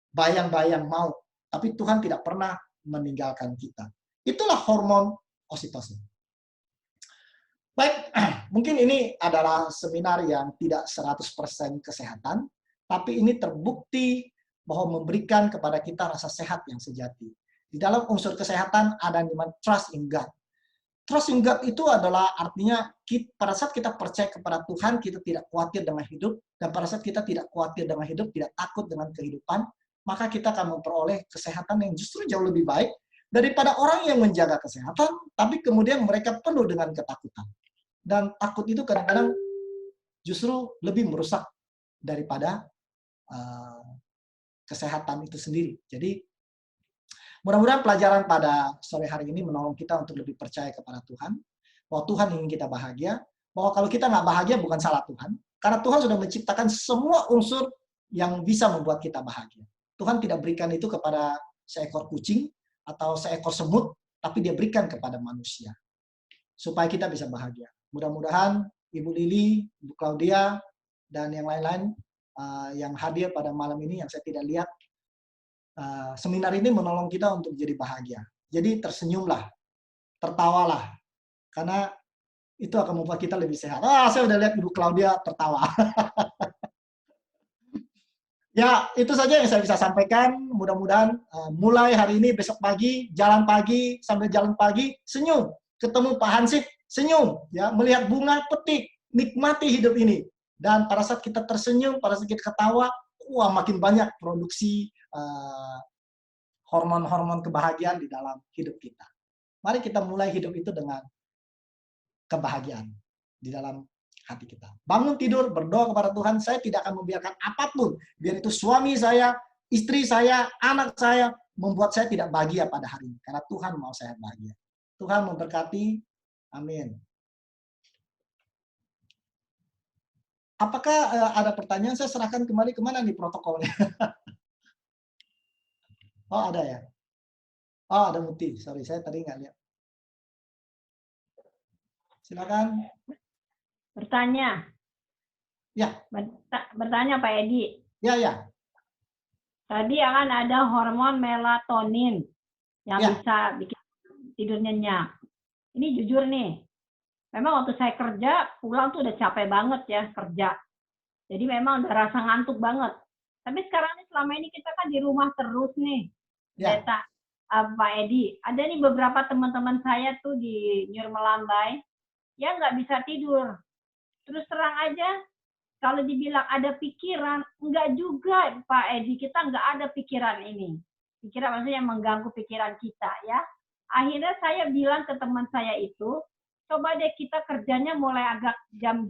Bayang-bayang maut. Tapi Tuhan tidak pernah meninggalkan kita. Itulah hormon oksitosin. Baik, mungkin ini adalah seminar yang tidak 100% kesehatan, tapi ini terbukti bahwa memberikan kepada kita rasa sehat yang sejati. Di dalam unsur kesehatan ada yang namanya trust in God. trust in God itu adalah artinya pada saat kita percaya kepada Tuhan, kita tidak khawatir dengan hidup, dan pada saat kita tidak khawatir dengan hidup, tidak takut dengan kehidupan, maka kita akan memperoleh kesehatan yang justru jauh lebih baik daripada orang yang menjaga kesehatan, tapi kemudian mereka penuh dengan ketakutan. Dan takut itu kadang-kadang justru lebih merusak daripada kesehatan itu sendiri. Jadi, mudah-mudahan pelajaran pada sore hari ini menolong kita untuk lebih percaya kepada Tuhan, bahwa Tuhan ingin kita bahagia, bahwa kalau kita nggak bahagia bukan salah Tuhan, karena Tuhan sudah menciptakan semua unsur yang bisa membuat kita bahagia. Tuhan tidak berikan itu kepada seekor kucing atau seekor semut, tapi dia berikan kepada manusia, supaya kita bisa bahagia. Mudah-mudahan Ibu Lili, Ibu Claudia, dan yang lain-lain yang hadir pada malam ini, yang saya tidak lihat, seminar ini menolong kita untuk jadi bahagia. Jadi tersenyumlah, tertawalah, karena itu akan membuat kita lebih sehat. Saya udah lihat Ibu Claudia tertawa. Ya, itu saja yang saya bisa sampaikan. Mudah-mudahan mulai hari ini, besok pagi, jalan pagi, sambil jalan pagi, senyum. Ketemu Pak Hansip, senyum. Ya, melihat bunga, petik, nikmati hidup ini. Dan pada saat kita tersenyum, pada saat kita ketawa, wah makin banyak produksi hormon-hormon kebahagiaan di dalam hidup kita. Mari kita mulai hidup itu dengan kebahagiaan di dalam hati kita. Bangun tidur, berdoa kepada Tuhan, saya tidak akan membiarkan apapun, biar itu suami saya, istri saya, anak saya, membuat saya tidak bahagia pada hari ini. Karena Tuhan mau saya bahagia. Tuhan memberkati. Amin. Apakah ada pertanyaan? Saya serahkan kembali kemana nih protokolnya? Oh, ada ya? Oh, ada Muti. Sorry, saya tadi nggak lihat. Silakan. Bertanya. Ya. Bertanya Pak Edi. Ya, ya. Tadi akan ada hormon melatonin yang Ya. bisa bikin tidur nyenyak. Ini jujur nih. Memang waktu saya kerja, pulang tuh udah capek banget ya kerja. Jadi memang udah rasa ngantuk banget. Tapi sekarang nih, selama ini kita kan di rumah terus nih. Ya. Data Pak Edi. Ada nih beberapa teman-teman saya tuh di Nyur Melambai yang nggak bisa tidur. Terus terang aja, kalau dibilang ada pikiran, enggak juga Pak Edi, kita enggak ada pikiran ini. Pikiran maksudnya mengganggu pikiran kita ya. Akhirnya saya bilang ke teman saya itu, coba deh kita kerjanya mulai agak jam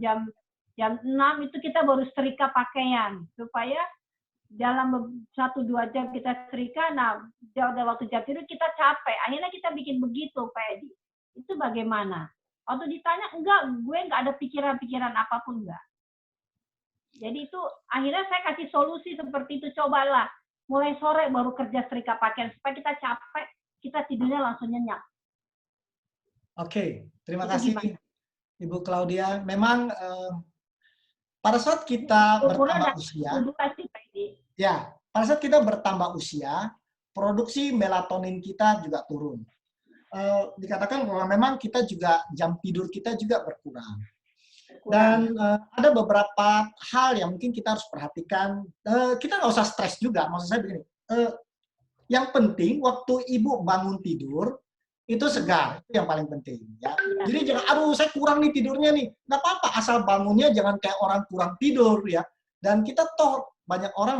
6 itu kita baru setrika pakaian. Supaya dalam 1-2 jam kita setrika, nah udah waktu jam tidur kita capek. Akhirnya kita bikin begitu Pak Edi. Itu bagaimana? Waktu ditanya, enggak, gue enggak ada pikiran-pikiran apapun, enggak. Jadi itu akhirnya saya kasih solusi seperti itu, cobalah. Mulai sore baru kerja setrika pakaian, supaya kita capek, kita tidurnya langsung nyenyak. Oke, terima Itu kasih gimana? Ibu Claudia. Memang pada saat kita bertambah usia, ya, pada saat kita bertambah usia, produksi melatonin kita juga turun. Dikatakan bahwa memang kita juga jam tidur kita juga berkurang. Dan ada beberapa hal yang mungkin kita harus perhatikan. Kita nggak usah stres juga. Maksud saya begini, yang penting waktu ibu bangun tidur itu segar, itu yang paling penting. Ya. Jadi jangan, aduh saya kurang nih tidurnya nih. Nggak apa-apa, asal bangunnya jangan kayak orang kurang tidur ya. Dan kita toh banyak orang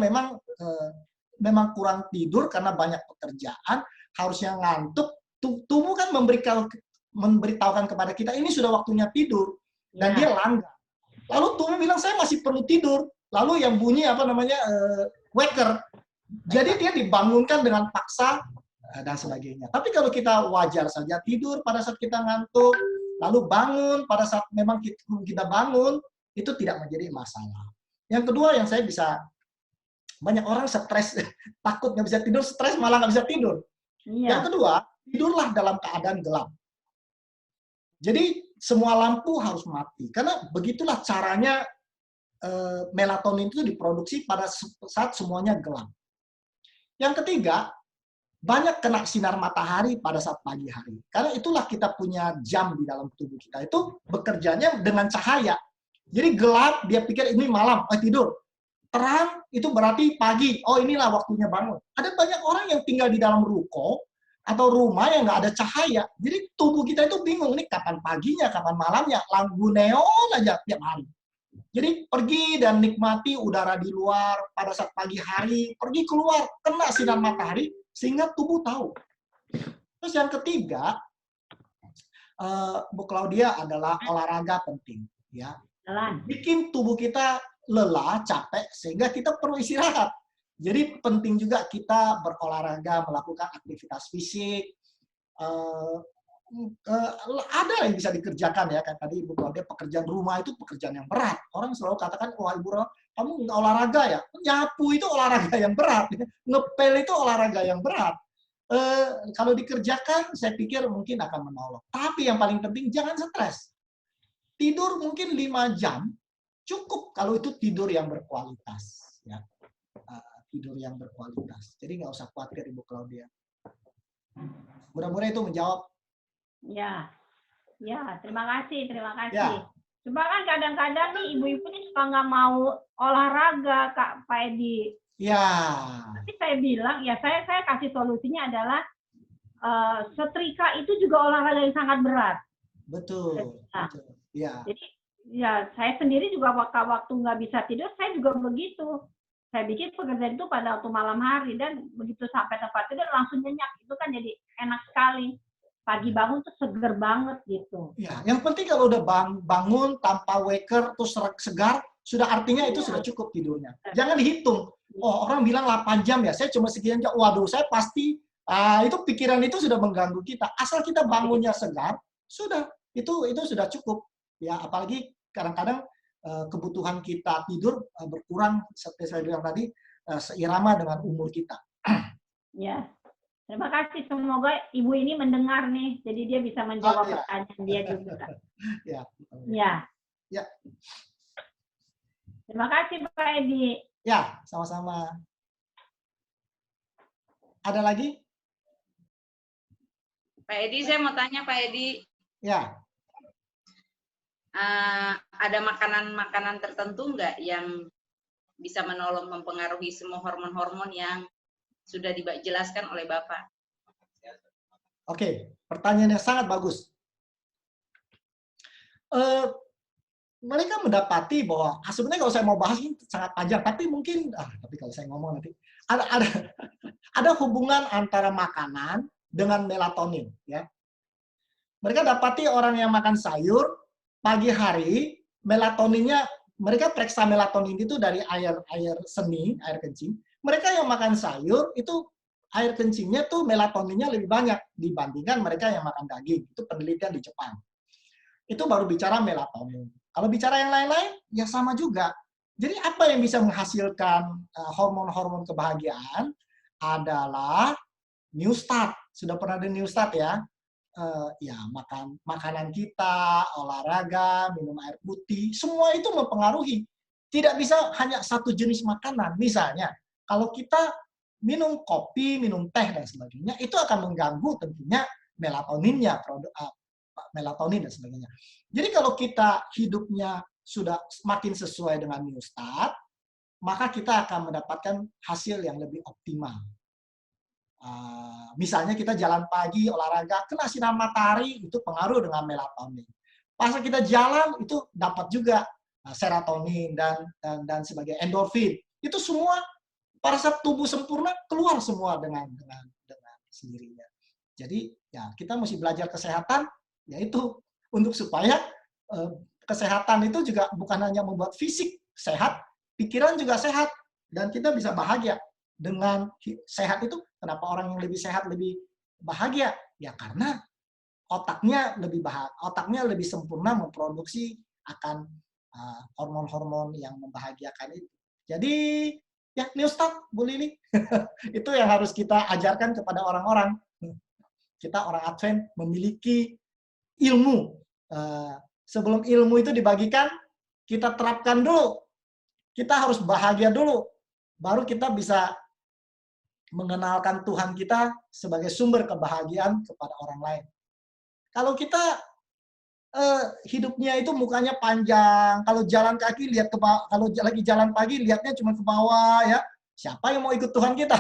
memang kurang tidur karena banyak pekerjaan, harusnya ngantuk. Tubuh kan memberitahukan kepada kita ini sudah waktunya tidur dan dia langgar. Lalu tubuh bilang saya masih perlu tidur. Lalu yang bunyi waker. Jadi dia dibangunkan dengan paksa dan sebagainya. Tapi kalau kita wajar saja tidur pada saat kita ngantuk, lalu bangun pada saat memang kita bangun, itu tidak menjadi masalah. Yang kedua yang saya bisa, banyak orang stres, takut nggak bisa tidur, stres malah nggak bisa tidur. Iya. Yang kedua, tidurlah dalam keadaan gelap. Jadi semua lampu harus mati. Karena begitulah caranya melatonin itu diproduksi pada saat semuanya gelap. Yang ketiga, banyak kena sinar matahari pada saat pagi hari. Karena itulah kita punya jam di dalam tubuh kita. Itu bekerjanya dengan cahaya. Jadi gelap, dia pikir ini malam, tidur. Terang, itu berarti pagi. Oh inilah waktunya bangun. Ada banyak orang yang tinggal di dalam ruko, atau rumah yang nggak ada cahaya. Jadi tubuh kita itu bingung, nih kapan paginya, kapan malamnya, lampu neon aja tiap hari. Jadi pergi dan nikmati udara di luar pada saat pagi hari, pergi keluar, kena sinar matahari, sehingga tubuh tahu. Terus yang ketiga, Bu Claudia, adalah olahraga penting. Ya, Jalan. bikin tubuh kita lelah, capek, sehingga kita perlu istirahat. Jadi penting juga kita berolahraga, melakukan aktivitas fisik. Ada yang bisa dikerjakan ya, kan tadi Ibu Claudia, pekerjaan rumah itu pekerjaan yang berat. Orang selalu katakan, wah Ibu, kamu nggak olahraga ya? Nyapu itu olahraga yang berat, ngepel itu olahraga yang berat. Kalau dikerjakan, saya pikir mungkin akan menolong. Tapi yang paling penting, jangan stres. Tidur mungkin 5 jam, cukup kalau itu tidur yang berkualitas. Ya. Tidur yang berkualitas. Jadi nggak usah khawatir Ibu Claudia. Mudah-mudahan itu menjawab. Ya, ya, terima kasih, terima kasih. Ya. Cuma kan kadang-kadang nih ibu-ibu nih suka nggak mau olahraga, Pak Edi. Ya. Tapi saya bilang, ya saya kasih solusinya adalah setrika itu juga olahraga yang sangat berat. Betul. Nah, Betul. Ya. jadi ya saya sendiri juga waktu nggak bisa tidur, saya juga begitu. Saya bikin pekerjaan itu pada waktu malam hari, dan begitu sampai tempat tidur langsung nyenyak. Itu kan jadi enak sekali. Pagi bangun tuh seger banget gitu. Ya, yang penting kalau udah bangun tanpa waker terus segar, sudah artinya itu sudah cukup tidurnya. Jangan dihitung. Oh, orang bilang 8 jam ya, saya cuma sekian jam. Waduh, saya pasti itu pikiran itu sudah mengganggu kita. Asal kita bangunnya segar, sudah itu sudah cukup. Ya, apalagi kadang-kadang kebutuhan kita tidur berkurang, seperti saya bilang tadi, seirama dengan umur kita. Ya, terima kasih. Semoga ibu ini mendengar nih, jadi dia bisa menjawab pertanyaan dia juga. Ya. Ya. Ya. Terima kasih Pak Edi. Ya, sama-sama. Ada lagi? Pak Edi, saya mau tanya Pak Edi. Ya. Ada makanan-makanan tertentu nggak yang bisa menolong mempengaruhi semua hormon-hormon yang sudah dijelaskan oleh Bapak? Oke, pertanyaannya sangat bagus. Mereka mendapati bahwa sebenarnya kalau saya mau bahas ini sangat panjang, tapi mungkin tapi kalau saya ngomong nanti ada hubungan antara makanan dengan melatonin, ya. Mereka dapati orang yang makan sayur pagi hari, melatoninnya, mereka periksa melatonin itu dari air seni, air kencing. Mereka yang makan sayur itu air kencingnya tuh melatoninnya lebih banyak dibandingkan mereka yang makan daging. Itu penelitian di Jepang. Itu baru bicara melatonin. Kalau bicara yang lain-lain, ya sama juga. Jadi apa yang bisa menghasilkan hormon-hormon kebahagiaan adalah New Start. Sudah pernah ada New Start ya? Ya, makanan kita, olahraga, minum air putih, semua itu mempengaruhi. Tidak bisa hanya satu jenis makanan. Misalnya, kalau kita minum kopi, minum teh, dan sebagainya, itu akan mengganggu tentunya melatoninnya, melatonin dan sebagainya. Jadi kalau kita hidupnya sudah semakin sesuai dengan New Start, maka kita akan mendapatkan hasil yang lebih optimal. Misalnya kita jalan pagi, olahraga, kena sinar matahari, itu pengaruh dengan melatonin. Pas kita jalan, itu dapat juga serotonin dan sebagai endorfin. Itu semua pada saat tubuh sempurna, keluar semua dengan sendirinya. Jadi ya kita mesti belajar kesehatan, yaitu untuk supaya kesehatan itu juga bukan hanya membuat fisik sehat, pikiran juga sehat, dan kita bisa bahagia. Dengan sehat itu, kenapa orang yang lebih sehat lebih bahagia? Ya karena otaknya lebih sempurna memproduksi akan hormon-hormon yang membahagiakan itu. Jadi ya New Start, Bu Lili. Itu yang harus kita ajarkan kepada orang-orang. Kita orang Advent memiliki ilmu. Sebelum ilmu itu dibagikan, kita terapkan dulu. Kita harus bahagia dulu. Baru kita bisa mengenalkan Tuhan kita sebagai sumber kebahagiaan kepada orang lain. Kalau kita hidupnya itu mukanya panjang, kalau jalan kaki lihat ke bawah, kalau lagi jalan pagi lihatnya cuma ke bawah, ya siapa yang mau ikut Tuhan kita?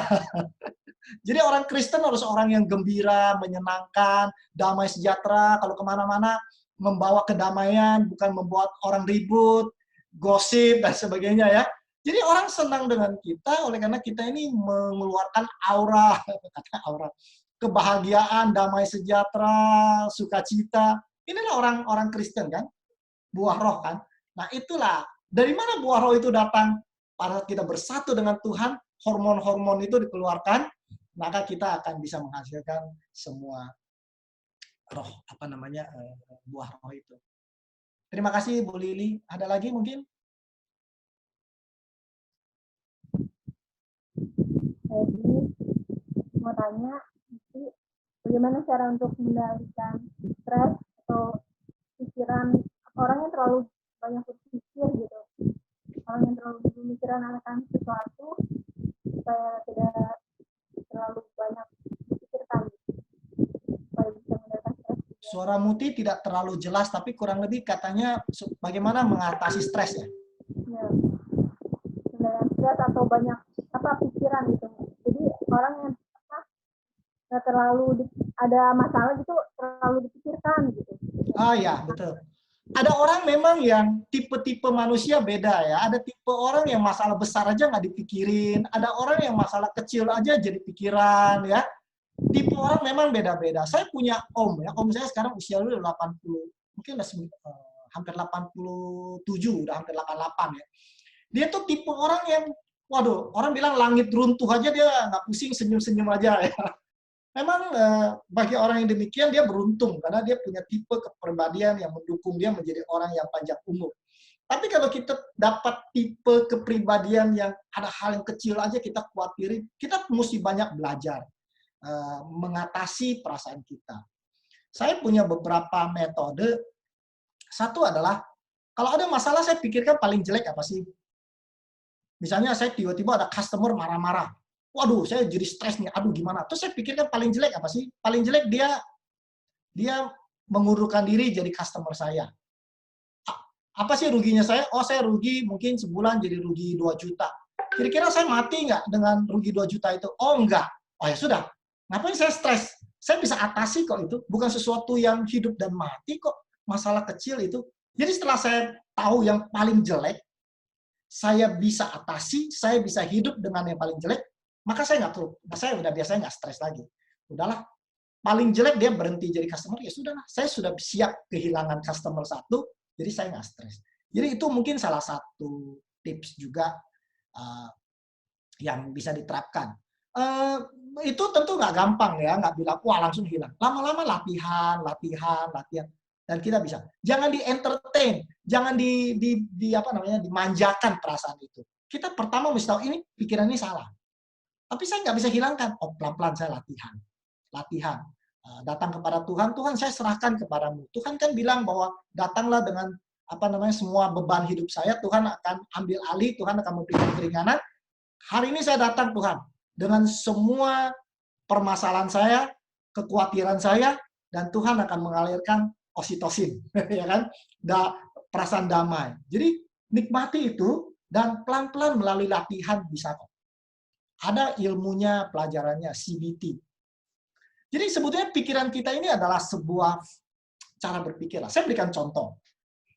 Jadi orang Kristen harus orang yang gembira, menyenangkan, damai sejahtera, kalau kemana-mana membawa kedamaian, bukan membuat orang ribut, gosip, dan sebagainya ya. Jadi orang senang dengan kita, oleh karena kita ini mengeluarkan aura, aura kebahagiaan, damai sejahtera, sukacita. Inilah orang-orang Kristen kan, buah roh kan. Nah itulah, dari mana buah roh itu datang? Pada kita bersatu dengan Tuhan, hormon-hormon itu dikeluarkan, maka kita akan bisa menghasilkan semua roh, buah roh itu. Terima kasih Bu Lili. Ada lagi mungkin? Jadi mau tanya, bagaimana cara untuk mengendalikan stres atau pikiran orang yang terlalu banyak berpikir gitu, orang yang terlalu berpikiran akan sesuatu supaya tidak terlalu banyak berpikirkan, supaya bisa mengendalikan stres. Suara Muti tidak terlalu jelas, tapi kurang lebih katanya bagaimana mengatasi stres ya? Ya, mengendalikan stres atau banyak pikiran gitu. Jadi orang yang nggak terlalu ada masalah gitu terlalu dipikirkan gitu. Ah ya, betul. Ada orang memang yang tipe-tipe manusia beda ya. Ada tipe orang yang masalah besar aja nggak dipikirin. Ada orang yang masalah kecil aja jadi pikiran ya. Tipe orang memang beda-beda. Saya punya om ya. Om saya sekarang usia udah 80, mungkin udah hampir 87, udah hampir 88 ya. Dia tuh tipe orang yang, waduh, orang bilang langit runtuh aja dia nggak pusing, senyum-senyum aja ya. Memang bagi orang yang demikian dia beruntung karena dia punya tipe kepribadian yang mendukung dia menjadi orang yang panjang umur. Tapi kalau kita dapat tipe kepribadian yang ada hal yang kecil aja kita khawatirin, kita mesti banyak belajar mengatasi perasaan kita. Saya punya beberapa metode. Satu adalah kalau ada masalah saya pikirkan paling jelek apa sih? Misalnya saya tiba-tiba ada customer marah-marah. Waduh, saya jadi stres nih. Aduh, gimana? Terus saya pikirkan paling jelek apa sih? Paling jelek dia mengundurkan diri jadi customer saya. Apa sih ruginya saya? Oh, saya rugi mungkin sebulan jadi rugi 2 juta. Kira-kira saya mati nggak dengan rugi 2 juta itu? Oh, enggak. Oh, ya sudah. Ngapain saya stres? Saya bisa atasi kok itu. Bukan sesuatu yang hidup dan mati kok. Masalah kecil itu. Jadi setelah saya tahu yang paling jelek, saya bisa atasi, saya bisa hidup dengan yang paling jelek, maka saya udah biasanya nggak stres lagi. Udahlah, paling jelek dia berhenti jadi customer, ya sudahlah, saya sudah siap kehilangan customer satu, jadi saya nggak stres. Jadi itu mungkin salah satu tips juga yang bisa diterapkan. Itu tentu nggak gampang ya, nggak bilang wah langsung hilang. Lama-lama latihan, dan kita bisa. Jangan di-entertain, jangan dimanjakan perasaan itu. Kita pertama mesti tahu ini pikiran ini salah. Tapi saya nggak bisa hilangkan. Oh, pelan-pelan saya latihan. Datang kepada Tuhan, Tuhan saya serahkan kepadamu. Tuhan kan bilang bahwa datanglah dengan semua beban hidup saya, Tuhan akan ambil alih, Tuhan akan memberikan keringanan. Hari ini saya datang Tuhan dengan semua permasalahan saya, kekhawatiran saya, dan Tuhan akan mengalirkan oksitosin, ya kan? Perasaan damai. Jadi nikmati itu dan pelan-pelan melalui latihan bisa kok. Ada ilmunya, pelajarannya, CBT. Jadi sebetulnya pikiran kita ini adalah sebuah cara berpikir. Saya berikan contoh.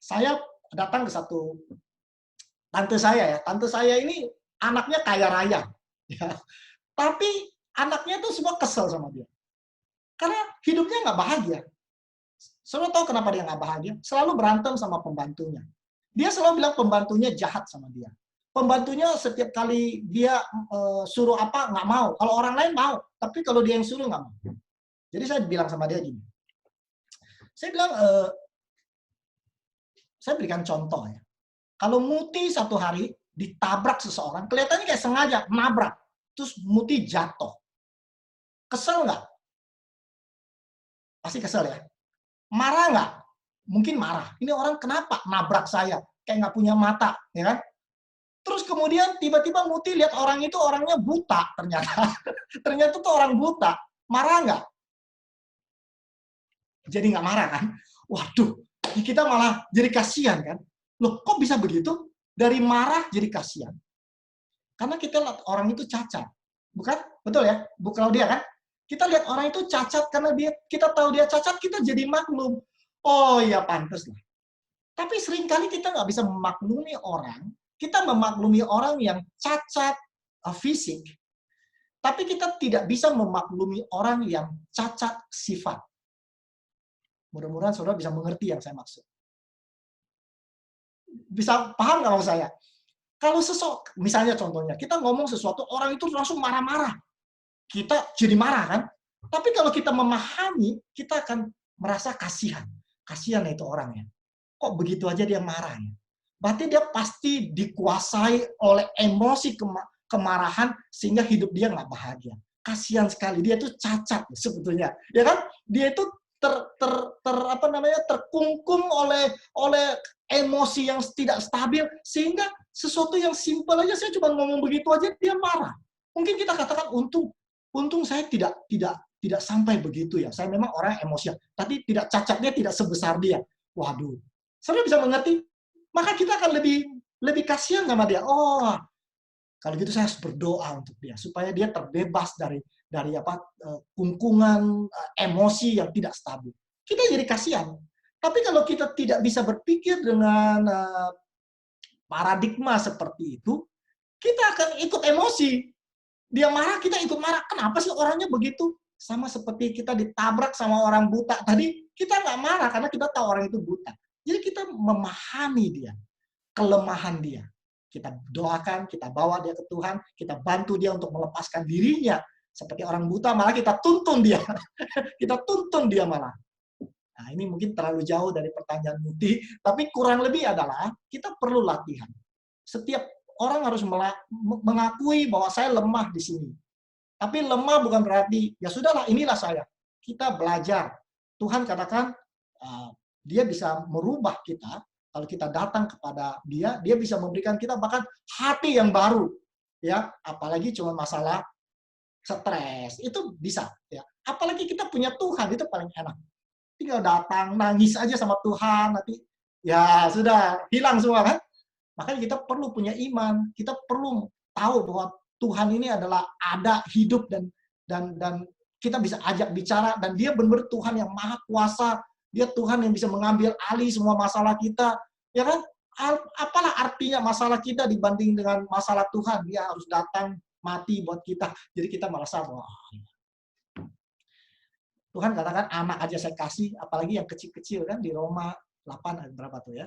Saya datang ke satu tante saya ya. Tante saya ini anaknya kaya raya. Ya. Tapi anaknya tuh semua kesel sama dia. Karena hidupnya nggak bahagia. Saudara tahu kenapa dia nggak bahagia? Selalu berantem sama pembantunya. Dia selalu bilang pembantunya jahat sama dia. Pembantunya setiap kali dia suruh apa, nggak mau. Kalau orang lain mau, tapi kalau dia yang suruh nggak mau. Jadi saya bilang sama dia gini. Saya bilang, saya berikan contoh ya. Kalau Muti satu hari ditabrak seseorang, kelihatannya kayak sengaja, nabrak. Terus Muti jatuh. Kesel nggak? Pasti kesel ya. Marah nggak? Mungkin marah. Ini orang kenapa nabrak saya? Kayak nggak punya mata, ya kan? Terus kemudian tiba-tiba Muti lihat orang itu orangnya buta ternyata. Ternyata tuh orang buta. Marah nggak? Jadi nggak marah kan? Waduh, kita malah jadi kasihan kan? Loh, kok bisa begitu? Dari marah jadi kasihan. Karena kita lihat orang itu cacat. Bukan? Betul ya? Bu Claudia kan? Kita lihat orang itu cacat karena kita tahu dia cacat, kita jadi maklum. Oh ya pantas lah. Tapi seringkali kita nggak bisa memaklumi orang. Kita memaklumi orang yang cacat fisik. Tapi kita tidak bisa memaklumi orang yang cacat sifat. Mudah-mudahan saudara bisa mengerti yang saya maksud. Bisa paham nggak maksud saya? Kalau misalnya contohnya, kita ngomong sesuatu, orang itu langsung marah-marah. Kita jadi marah kan? Tapi kalau kita memahami, kita akan merasa kasihan. Kasihan itu orangnya. Kok begitu aja dia marah ya? Berarti dia pasti dikuasai oleh emosi kemarahan sehingga hidup dia nggak bahagia. Kasihan sekali, dia itu cacat sebetulnya. Ya kan? Dia itu terkungkung oleh emosi yang tidak stabil sehingga sesuatu yang simpel aja saya cuma ngomong begitu aja dia marah. Mungkin kita katakan untung saya tidak sampai begitu ya. Saya memang orang emosian, tapi cacatnya tidak sebesar dia. Waduh. Saudara bisa mengerti? Maka kita akan lebih kasihan sama dia. Oh, kalau gitu saya harus berdoa untuk dia supaya dia terbebas dari kungkungan emosi yang tidak stabil. Kita jadi kasihan. Tapi kalau kita tidak bisa berpikir dengan paradigma seperti itu, kita akan ikut emosi. Dia marah, kita ikut marah. Kenapa sih orangnya begitu? Sama seperti kita ditabrak sama orang buta tadi, kita nggak marah karena kita tahu orang itu buta. Jadi kita memahami dia, kelemahan dia. Kita doakan, kita bawa dia ke Tuhan, kita bantu dia untuk melepaskan dirinya. Seperti orang buta, malah kita tuntun dia. Kita tuntun dia malah. Nah, ini mungkin terlalu jauh dari pertanyaan Muti, tapi kurang lebih adalah kita perlu latihan. Setiap orang harus mengakui bahwa saya lemah di sini. Tapi lemah bukan berarti, ya sudahlah, inilah saya. Kita belajar. Tuhan katakan, dia bisa merubah kita. Kalau kita datang kepada dia bisa memberikan kita bahkan hati yang baru. Ya, apalagi cuma masalah stres, itu bisa. Ya. Apalagi kita punya Tuhan, itu paling enak. Tinggal datang, nangis aja sama Tuhan, nanti ya sudah, hilang semua kan? Makanya kita perlu punya iman, kita perlu tahu bahwa Tuhan ini adalah ada, hidup, dan kita bisa ajak bicara, dan dia benar-benar Tuhan yang maha kuasa, dia Tuhan yang bisa mengambil alih semua masalah kita, ya kan? Apalah artinya masalah kita dibanding dengan masalah Tuhan, dia harus datang, mati buat kita, jadi kita merasa bahwa Tuhan katakan anak aja saya kasih, apalagi yang kecil-kecil kan di Roma 8 ayat berapa tuh ya.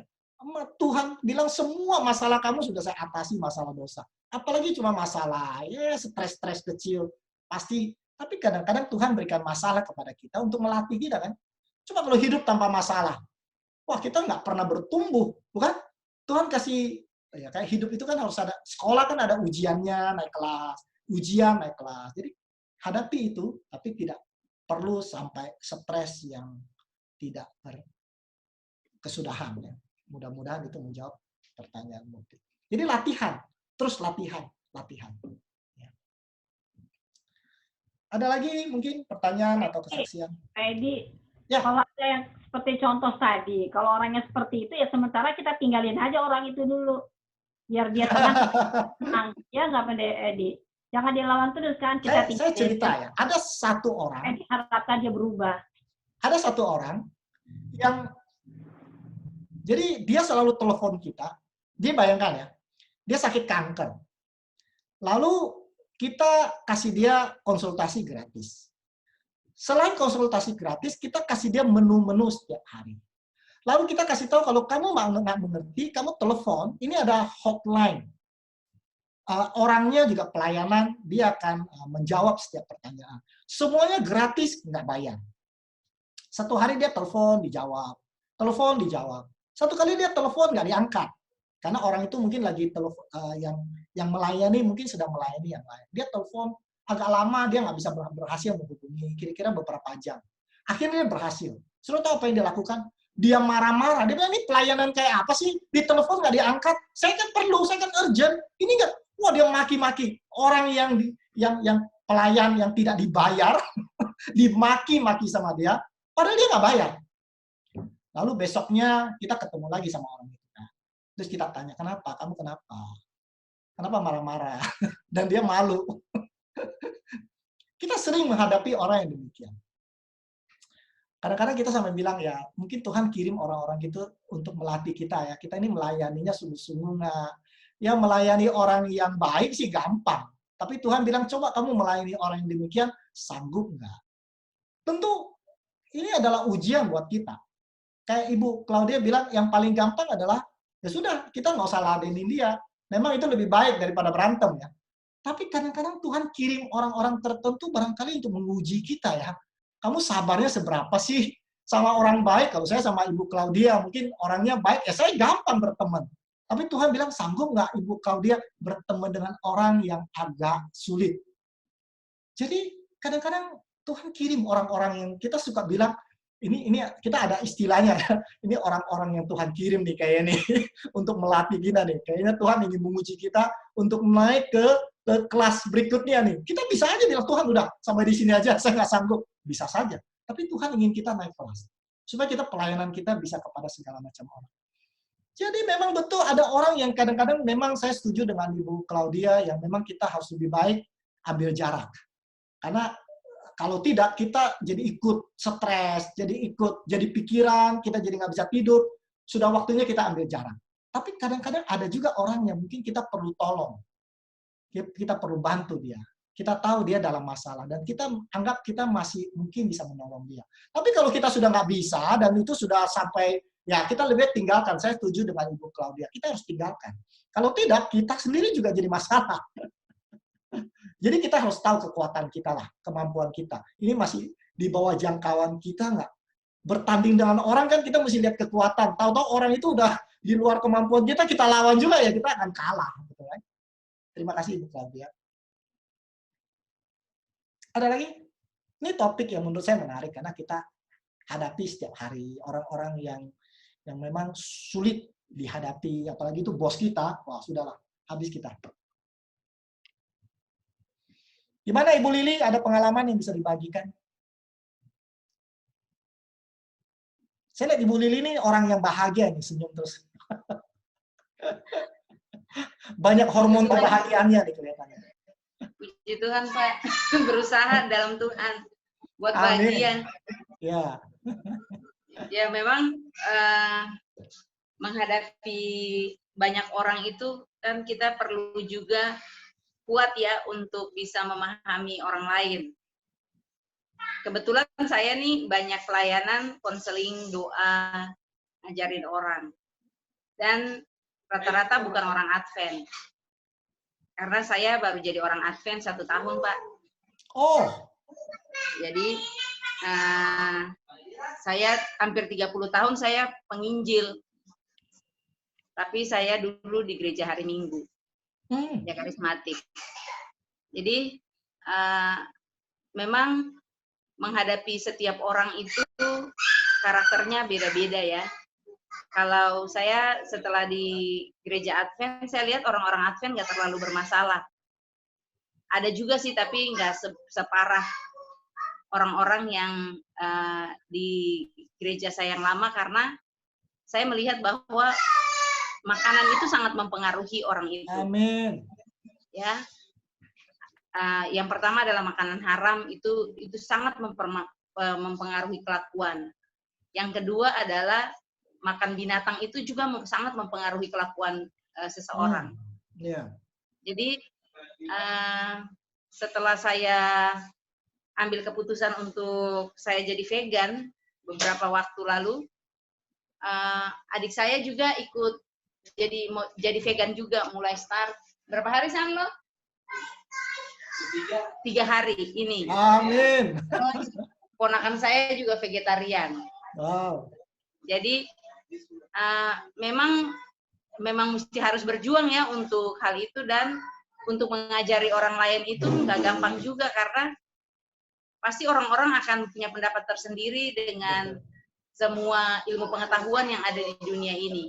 Tuhan bilang semua masalah kamu sudah saya atasi, masalah dosa. Apalagi cuma masalah ya stres-stres kecil pasti. Tapi kadang-kadang Tuhan berikan masalah kepada kita untuk melatih kita kan. Coba kalau hidup tanpa masalah, wah kita nggak pernah bertumbuh, bukan? Tuhan kasih ya kayak hidup itu kan harus ada sekolah kan ada ujiannya naik kelas, ujian naik kelas. Jadi hadapi itu, tapi tidak perlu sampai stres yang tidak berkesudahan. Ya. Mudah-mudahan itu menjawab pertanyaan Muti. Jadi latihan, terus latihan. Ya. Ada lagi mungkin pertanyaan atau kesaksian? Edi, ya. Kalau ada yang seperti contoh tadi, kalau orangnya seperti itu ya sementara kita tinggalin aja orang itu dulu, biar dia tenang. Ya nggak Pak Edi? Jangan dilawan terus kan kita. Saya cerita ya, ada satu orang. Harapkan dia berubah. Ada satu orang yang jadi dia selalu telepon kita. Dia bayangkan ya, dia sakit kanker. Lalu kita kasih dia konsultasi gratis. Selain konsultasi gratis, kita kasih dia menu-menu setiap hari. Lalu kita kasih tahu kalau kamu nggak mengerti, kamu telepon. Ini ada hotline. Orangnya juga pelayanan, dia akan menjawab setiap pertanyaan. Semuanya gratis, nggak bayar. Satu hari dia telepon, dijawab. Telepon, dijawab. Satu kali dia telepon, nggak diangkat. Karena orang itu mungkin lagi telepon, yang melayani, mungkin sedang melayani yang lain. Dia telepon, agak lama, dia nggak bisa berhasil menghubungi, kira-kira beberapa jam. Akhirnya dia berhasil. Sudah tahu apa yang dia lakukan? Dia marah-marah. Dia bilang, ini pelayanan kayak apa sih? Di telepon nggak diangkat. Saya kan perlu, saya kan urgent. Ini nggak. Wah, dia maki-maki. Orang yang pelayan yang tidak dibayar, dimaki-maki sama dia, padahal dia nggak bayar. Lalu besoknya kita ketemu lagi sama orang itu. Terus kita tanya, kenapa? Kamu kenapa? Kenapa marah-marah? Dan dia malu. Kita sering menghadapi orang yang demikian. Kadang-kadang kita sampai bilang ya, mungkin Tuhan kirim orang-orang gitu untuk melatih kita ya. Kita ini melayaninya sungguh-sungguh nggak. Ya melayani orang yang baik sih gampang. Tapi Tuhan bilang, coba kamu melayani orang yang demikian, sanggup nggak? Tentu ini adalah ujian buat kita. Kayak Ibu Claudia bilang, yang paling gampang adalah, ya sudah, kita nggak usah ladenin dia. Memang itu lebih baik daripada berantem ya. Tapi kadang-kadang Tuhan kirim orang-orang tertentu barangkali untuk menguji kita ya. Kamu sabarnya seberapa sih sama orang baik? Kalau saya sama Ibu Claudia, mungkin orangnya baik, ya saya gampang berteman. Tapi Tuhan bilang, sanggup nggak Ibu Claudia berteman dengan orang yang agak sulit? Jadi kadang-kadang Tuhan kirim orang-orang yang kita suka bilang, ini kita ada istilahnya, ini orang-orang yang Tuhan kirim nih kayaknya nih, untuk melatih kita nih. Kayaknya Tuhan ingin menguji kita untuk naik ke kelas berikutnya nih. Kita bisa aja bilang, Tuhan udah sampai di sini aja, saya nggak sanggup. Bisa saja. Tapi Tuhan ingin kita naik kelas. Supaya kita pelayanan kita bisa kepada segala macam orang. Jadi memang betul ada orang yang kadang-kadang memang saya setuju dengan Ibu Claudia yang memang kita harus lebih baik ambil jarak. Karena kalau tidak kita jadi ikut stres, jadi pikiran, kita jadi nggak bisa tidur. Sudah waktunya kita ambil jarak. Tapi kadang-kadang ada juga orang yang mungkin kita perlu tolong. Kita perlu bantu dia. Kita tahu dia dalam masalah dan kita anggap kita masih mungkin bisa menolong dia. Tapi kalau kita sudah nggak bisa dan itu sudah sampai, ya kita lebih tinggalkan. Saya setuju dengan Ibu Claudia. Kita harus tinggalkan. Kalau tidak, kita sendiri juga jadi masalah. Jadi kita harus tahu kekuatan kita lah, kemampuan kita. Ini masih di bawah jangkauan kita nggak? Bertanding dengan orang kan kita mesti lihat kekuatan. Tahu-tahu orang itu udah di luar kemampuan kita lawan juga ya kita akan kalah. Gitu kan? Terima kasih Ibu Claudia. Ada lagi? Ini topik yang menurut saya menarik karena kita hadapi setiap hari orang-orang yang memang sulit dihadapi, apalagi itu bos kita. Wah, sudahlah, habis kita. Gimana Ibu Lili? Ada pengalaman yang bisa dibagikan? Saya lihat Ibu Lili ini orang yang bahagia nih, senyum terus. Banyak hormon kebahagiaannya nih kelihatannya. Puji Tuhan Pak, berusaha dalam Tuhan buat Amin. bahagia. Ya. Ya memang menghadapi banyak orang itu kan kita perlu juga kuat ya untuk bisa memahami orang lain. Kebetulan saya nih banyak pelayanan, konseling, doa, ngajarin orang. Dan rata-rata bukan orang Advent. Karena saya baru jadi orang Advent 1 tahun, Pak. Oh. Jadi saya hampir 30 tahun saya penginjil. Tapi saya dulu di gereja hari Minggu. Ya karismatik. Jadi memang menghadapi setiap orang itu karakternya beda-beda ya. Kalau saya setelah di gereja Advent, saya lihat orang-orang Advent nggak terlalu bermasalah. Ada juga sih, tapi nggak separah orang-orang yang di gereja saya yang lama, karena saya melihat bahwa makanan itu sangat mempengaruhi orang itu. Amin. Ya, yang pertama adalah makanan haram itu sangat mempengaruhi kelakuan. Yang kedua adalah makan binatang itu juga sangat mempengaruhi kelakuan seseorang. Yeah. Jadi setelah saya ambil keputusan untuk saya jadi vegan beberapa waktu lalu, adik saya juga ikut jadi vegan juga, mulai start. Berapa hari San lo? 3 hari ini. Amin. Terus ponakan saya juga vegetarian. Wow. Jadi memang mesti harus berjuang ya untuk hal itu, dan untuk mengajari orang lain itu nggak gampang juga, karena pasti orang-orang akan punya pendapat tersendiri dengan semua ilmu pengetahuan yang ada di dunia ini.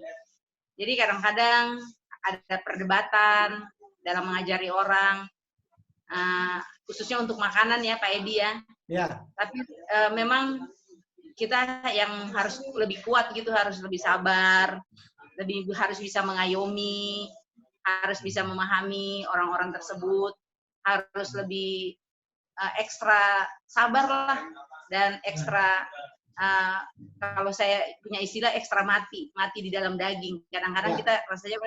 Jadi kadang-kadang ada perdebatan dalam mengajari orang, khususnya untuk makanan ya Pak Edi ya. Ya. Tapi memang kita yang harus lebih kuat gitu, harus lebih sabar, harus bisa mengayomi, harus bisa memahami orang-orang tersebut, harus lebih ekstra sabar lah, dan ekstra kalau saya punya istilah ekstra mati di dalam daging. Kadang-kadang kita rasanya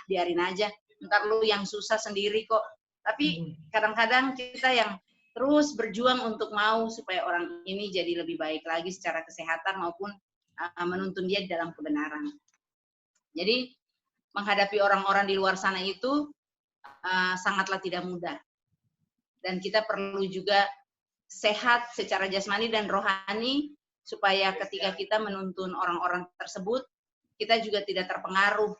biarin aja, ntar lu yang susah sendiri kok. Tapi kadang-kadang kita yang terus berjuang untuk mau supaya orang ini jadi lebih baik lagi secara kesehatan maupun menuntun dia di dalam kebenaran. Jadi menghadapi orang-orang di luar sana itu sangatlah tidak mudah. Dan kita perlu juga sehat secara jasmani dan rohani, supaya ketika kita menuntun orang-orang tersebut, kita juga tidak terpengaruh.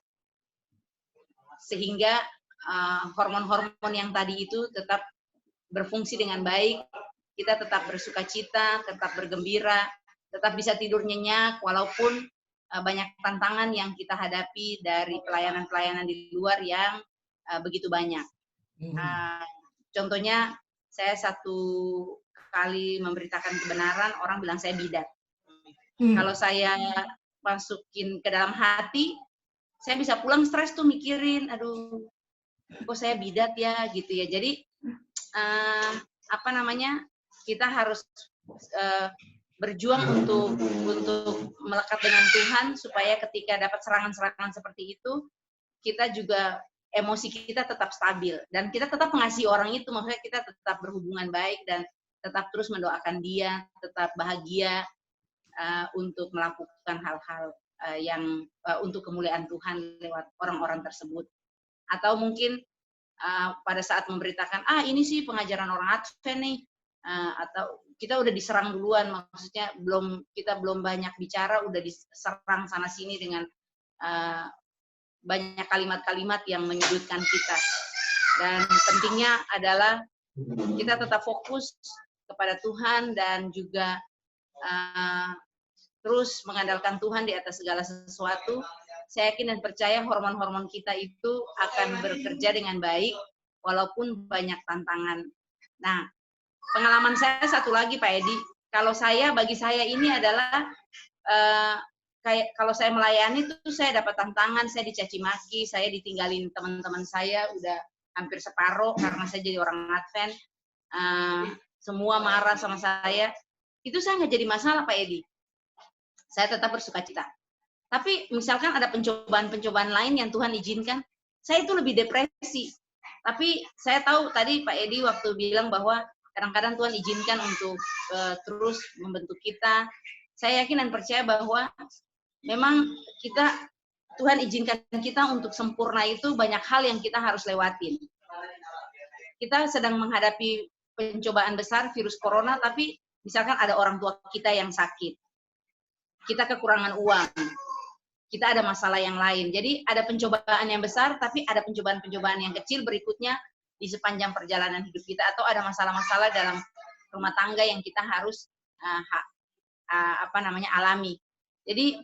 Sehingga hormon-hormon yang tadi itu tetap berfungsi dengan baik, kita tetap bersuka cita, tetap bergembira, tetap bisa tidur nyenyak, walaupun banyak tantangan yang kita hadapi dari pelayanan-pelayanan di luar yang begitu banyak. Contohnya, saya satu kali memberitakan kebenaran, orang bilang saya bidat. Kalau saya masukin ke dalam hati, saya bisa pulang stres tuh mikirin, aduh, kok saya bidat ya, gitu ya. Jadi, kita harus berjuang untuk melekat dengan Tuhan, supaya ketika dapat serangan-serangan seperti itu, kita juga emosi kita tetap stabil, dan kita tetap mengasihi orang itu, maksudnya kita tetap berhubungan baik dan tetap terus mendoakan dia, tetap bahagia untuk melakukan hal-hal yang untuk kemuliaan Tuhan lewat orang-orang tersebut. Atau mungkin pada saat memberitakan, ini sih pengajaran orang Advent nih, atau kita udah diserang duluan, maksudnya kita belum banyak bicara, udah diserang sana sini dengan banyak kalimat-kalimat yang menyudutkan kita. Dan pentingnya adalah kita tetap fokus kepada Tuhan dan juga terus mengandalkan Tuhan di atas segala sesuatu. Saya yakin dan percaya hormon-hormon kita itu akan bekerja dengan baik walaupun banyak tantangan. Nah, pengalaman saya satu lagi Pak Edi, bagi saya ini adalah kayak kalau saya melayani itu saya dapat tantangan, saya dicaci maki, saya ditinggalin teman-teman saya udah hampir separuh karena saya jadi orang Advent. Semua marah sama saya. Itu saya nggak jadi masalah Pak Edi. Saya tetap bersuka cita. Tapi misalkan ada pencobaan-pencobaan lain yang Tuhan izinkan, saya itu lebih depresi. Tapi saya tahu tadi Pak Edi waktu bilang bahwa kadang-kadang Tuhan izinkan untuk terus membentuk kita. Saya yakin dan percaya bahwa memang Tuhan izinkan kita untuk sempurna itu banyak hal yang kita harus lewatin. Kita sedang menghadapi pencobaan besar virus corona, tapi misalkan ada orang tua kita yang sakit. Kita kekurangan uang, kita ada masalah yang lain. Jadi ada pencobaan yang besar, tapi ada pencobaan-pencobaan yang kecil berikutnya di sepanjang perjalanan hidup kita, atau ada masalah-masalah dalam rumah tangga yang kita harus alami. Jadi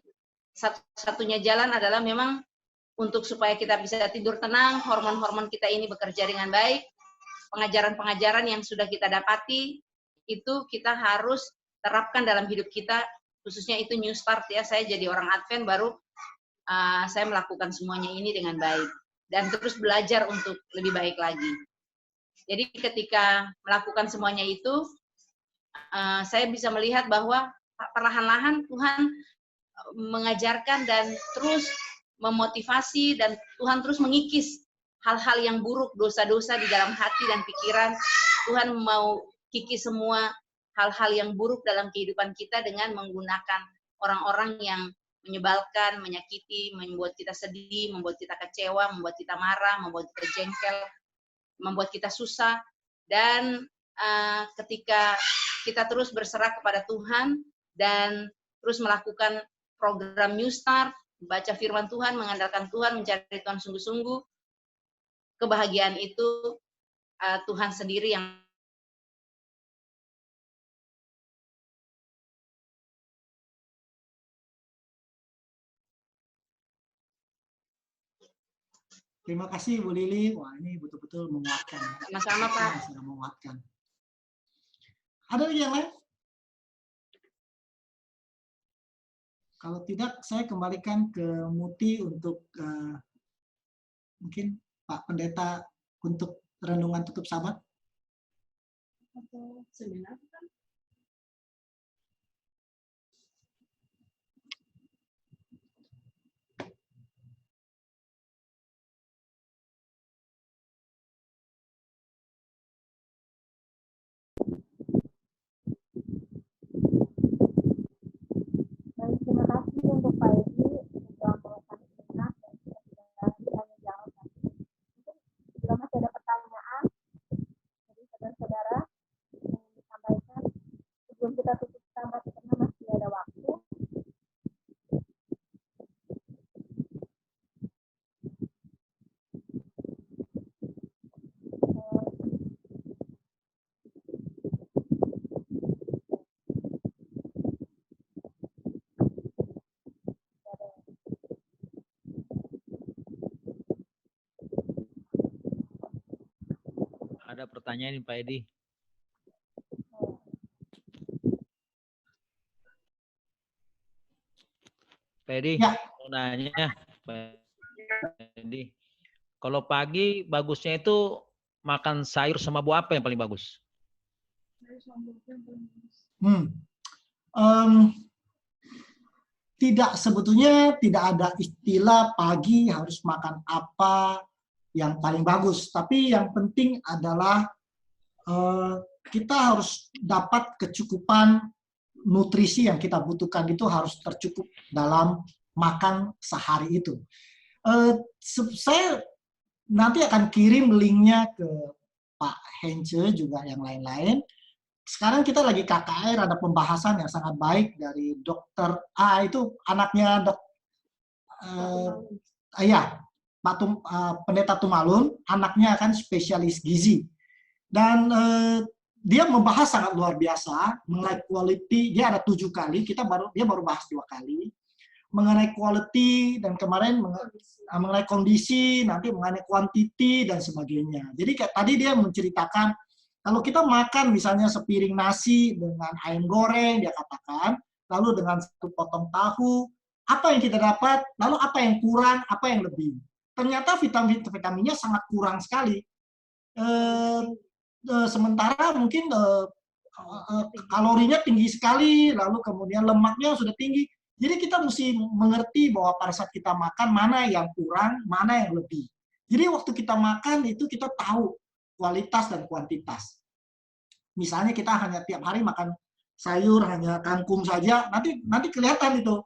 satu-satunya jalan adalah memang untuk supaya kita bisa tidur tenang, hormon-hormon kita ini bekerja dengan baik, pengajaran-pengajaran yang sudah kita dapati itu kita harus terapkan dalam hidup kita. Khususnya itu New Start ya, saya jadi orang Advent baru saya melakukan semuanya ini dengan baik dan terus belajar untuk lebih baik lagi. Jadi ketika melakukan semuanya itu, saya bisa melihat bahwa perlahan-lahan Tuhan mengajarkan dan terus memotivasi, dan Tuhan terus mengikis hal-hal yang buruk, dosa-dosa di dalam hati dan pikiran. Tuhan mau kikis semua hal-hal yang buruk dalam kehidupan kita dengan menggunakan orang-orang yang menyebalkan, menyakiti, membuat kita sedih, membuat kita kecewa, membuat kita marah, membuat kita jengkel, membuat kita susah. Dan ketika kita terus berserah kepada Tuhan dan terus melakukan program New Start, baca firman Tuhan, mengandalkan Tuhan, mencari Tuhan sungguh-sungguh, kebahagiaan itu Tuhan sendiri yang Terima kasih Bu Lili. Wah, ini betul-betul menguatkan. Sama-sama Pak. Sangat menguatkan. Ada lagi yang lain? Kalau tidak, saya kembalikan ke Muti untuk mungkin Pak Pendeta untuk renungan tutup sabat. Oke. Seminar kan? Baik, terima kasih untuk Pak Edi sudah melakukan seminar dan sudah ditanya jawab. Mungkin jika masih ada pertanyaan, jadi saudara-saudara yang ingin disampaikan sebelum kita tutup sama karena masih ada waktu. Ada pertanyaan nih Pak Edi. Pak Edi, Ya. mau nanya, Pak Edi. Kalau pagi bagusnya itu makan sayur sama buah apa yang paling bagus? Sebetulnya tidak ada istilah pagi harus makan apa yang paling bagus, tapi yang penting adalah kita harus dapat kecukupan nutrisi yang kita butuhkan itu harus tercukup dalam makan sehari itu. Saya nanti akan kirim linknya ke Pak Hence juga yang lain-lain. Sekarang kita lagi KKR, ada pembahasan yang sangat baik dari dokter itu anaknya Pak Pendeta Tumalun, anaknya kan spesialis gizi, dan dia membahas sangat luar biasa mengenai quality. Dia ada 7 kali, dia baru bahas 2 kali mengenai quality, dan kemarin mengenai kondisi, nanti mengenai quantity dan sebagainya. Jadi kayak tadi dia menceritakan kalau kita makan misalnya sepiring nasi dengan ayam goreng, dia katakan, lalu dengan 1 potong tahu, apa yang kita dapat, lalu apa yang kurang, apa yang lebih. Ternyata vitaminnya sangat kurang sekali. Sementara mungkin kalorinya tinggi sekali, lalu kemudian lemaknya sudah tinggi. Jadi kita mesti mengerti bahwa pada saat kita makan, mana yang kurang, mana yang lebih. Jadi waktu kita makan itu kita tahu kualitas dan kuantitas. Misalnya kita hanya tiap hari makan sayur, hanya kangkung saja, nanti kelihatan itu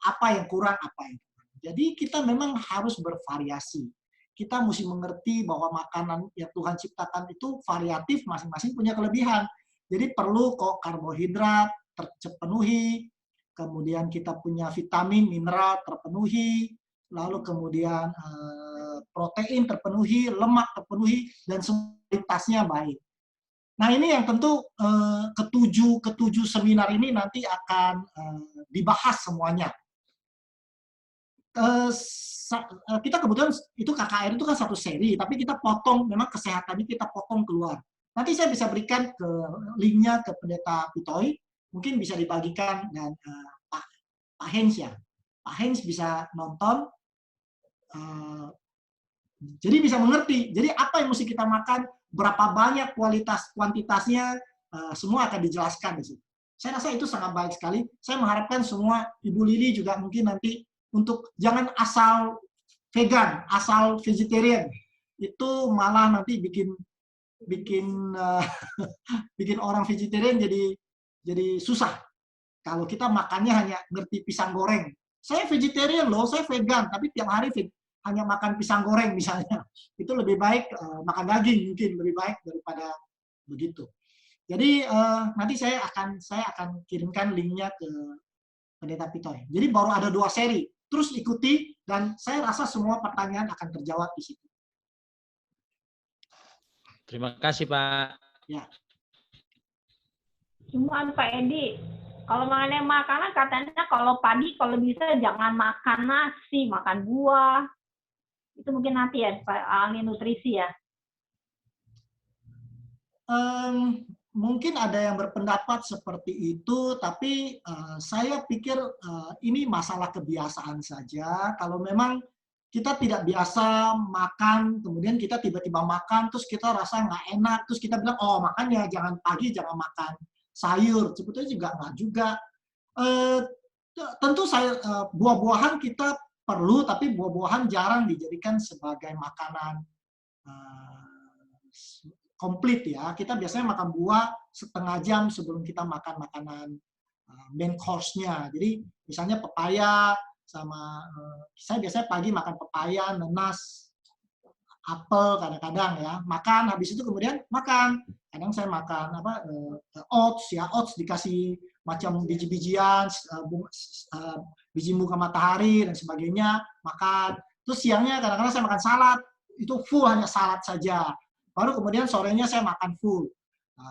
apa yang kurang, apa yang kurang. Jadi kita memang harus bervariasi. Kita mesti mengerti bahwa makanan yang Tuhan ciptakan itu variatif, masing-masing punya kelebihan. Jadi perlu kok karbohidrat terpenuhi, kemudian kita punya vitamin, mineral terpenuhi, lalu kemudian protein terpenuhi, lemak terpenuhi, dan kualitasnya baik. Nah ini yang tentu ketujuh seminar ini nanti akan dibahas semuanya. Kita kebetulan itu KKR itu kan 1 seri, tapi kita potong, memang kesehatannya kita potong keluar. Nanti saya bisa berikan ke linknya ke Pendeta Pitoy, mungkin bisa dibagikan dan Pak Hens ya. Pak Hens bisa nonton, jadi bisa mengerti. Jadi apa yang mesti kita makan, berapa banyak kuantitasnya, semua akan dijelaskan di situ. Saya rasa itu sangat baik sekali. Saya mengharapkan semua Ibu Lili juga mungkin nanti untuk jangan asal vegan, asal vegetarian. Itu malah nanti bikin orang vegetarian jadi susah. Kalau kita makannya hanya ngerti pisang goreng. Saya vegetarian loh, saya vegan, tapi tiap hari hanya makan pisang goreng misalnya. Itu lebih baik makan daging, mungkin lebih baik daripada begitu. Jadi nanti saya akan kirimkan linknya ke Pendeta Pitoy. Jadi baru ada 2 seri. Terus ikuti, dan saya rasa semua pertanyaan akan terjawab di situ. Terima kasih Pak. Ya. Cuma Pak Edi, kalau mengenai makanan katanya kalau pagi kalau bisa jangan makan nasi, makan buah. Itu mungkin nanti ya Pak ahli nutrisi ya. Mungkin ada yang berpendapat seperti itu, tapi saya pikir ini masalah kebiasaan saja. Kalau memang kita tidak biasa makan, kemudian kita tiba-tiba makan, terus kita rasa nggak enak, terus kita bilang, oh makanya jangan pagi jangan makan sayur. Sebetulnya juga nggak juga. Tentu buah-buahan kita perlu, tapi buah-buahan jarang dijadikan sebagai makanan komplit ya. Kita biasanya makan buah setengah jam sebelum kita makan makanan main course-nya. Jadi misalnya pepaya, sama saya biasanya pagi makan pepaya, nanas, apel kadang-kadang ya, makan, habis itu kemudian makan. Kadang saya makan oats ya, oats dikasih macam biji-bijian, biji muka matahari dan sebagainya, makan. Terus siangnya kadang-kadang saya makan salad, itu full hanya salad saja. Baru kemudian sorenya saya makan full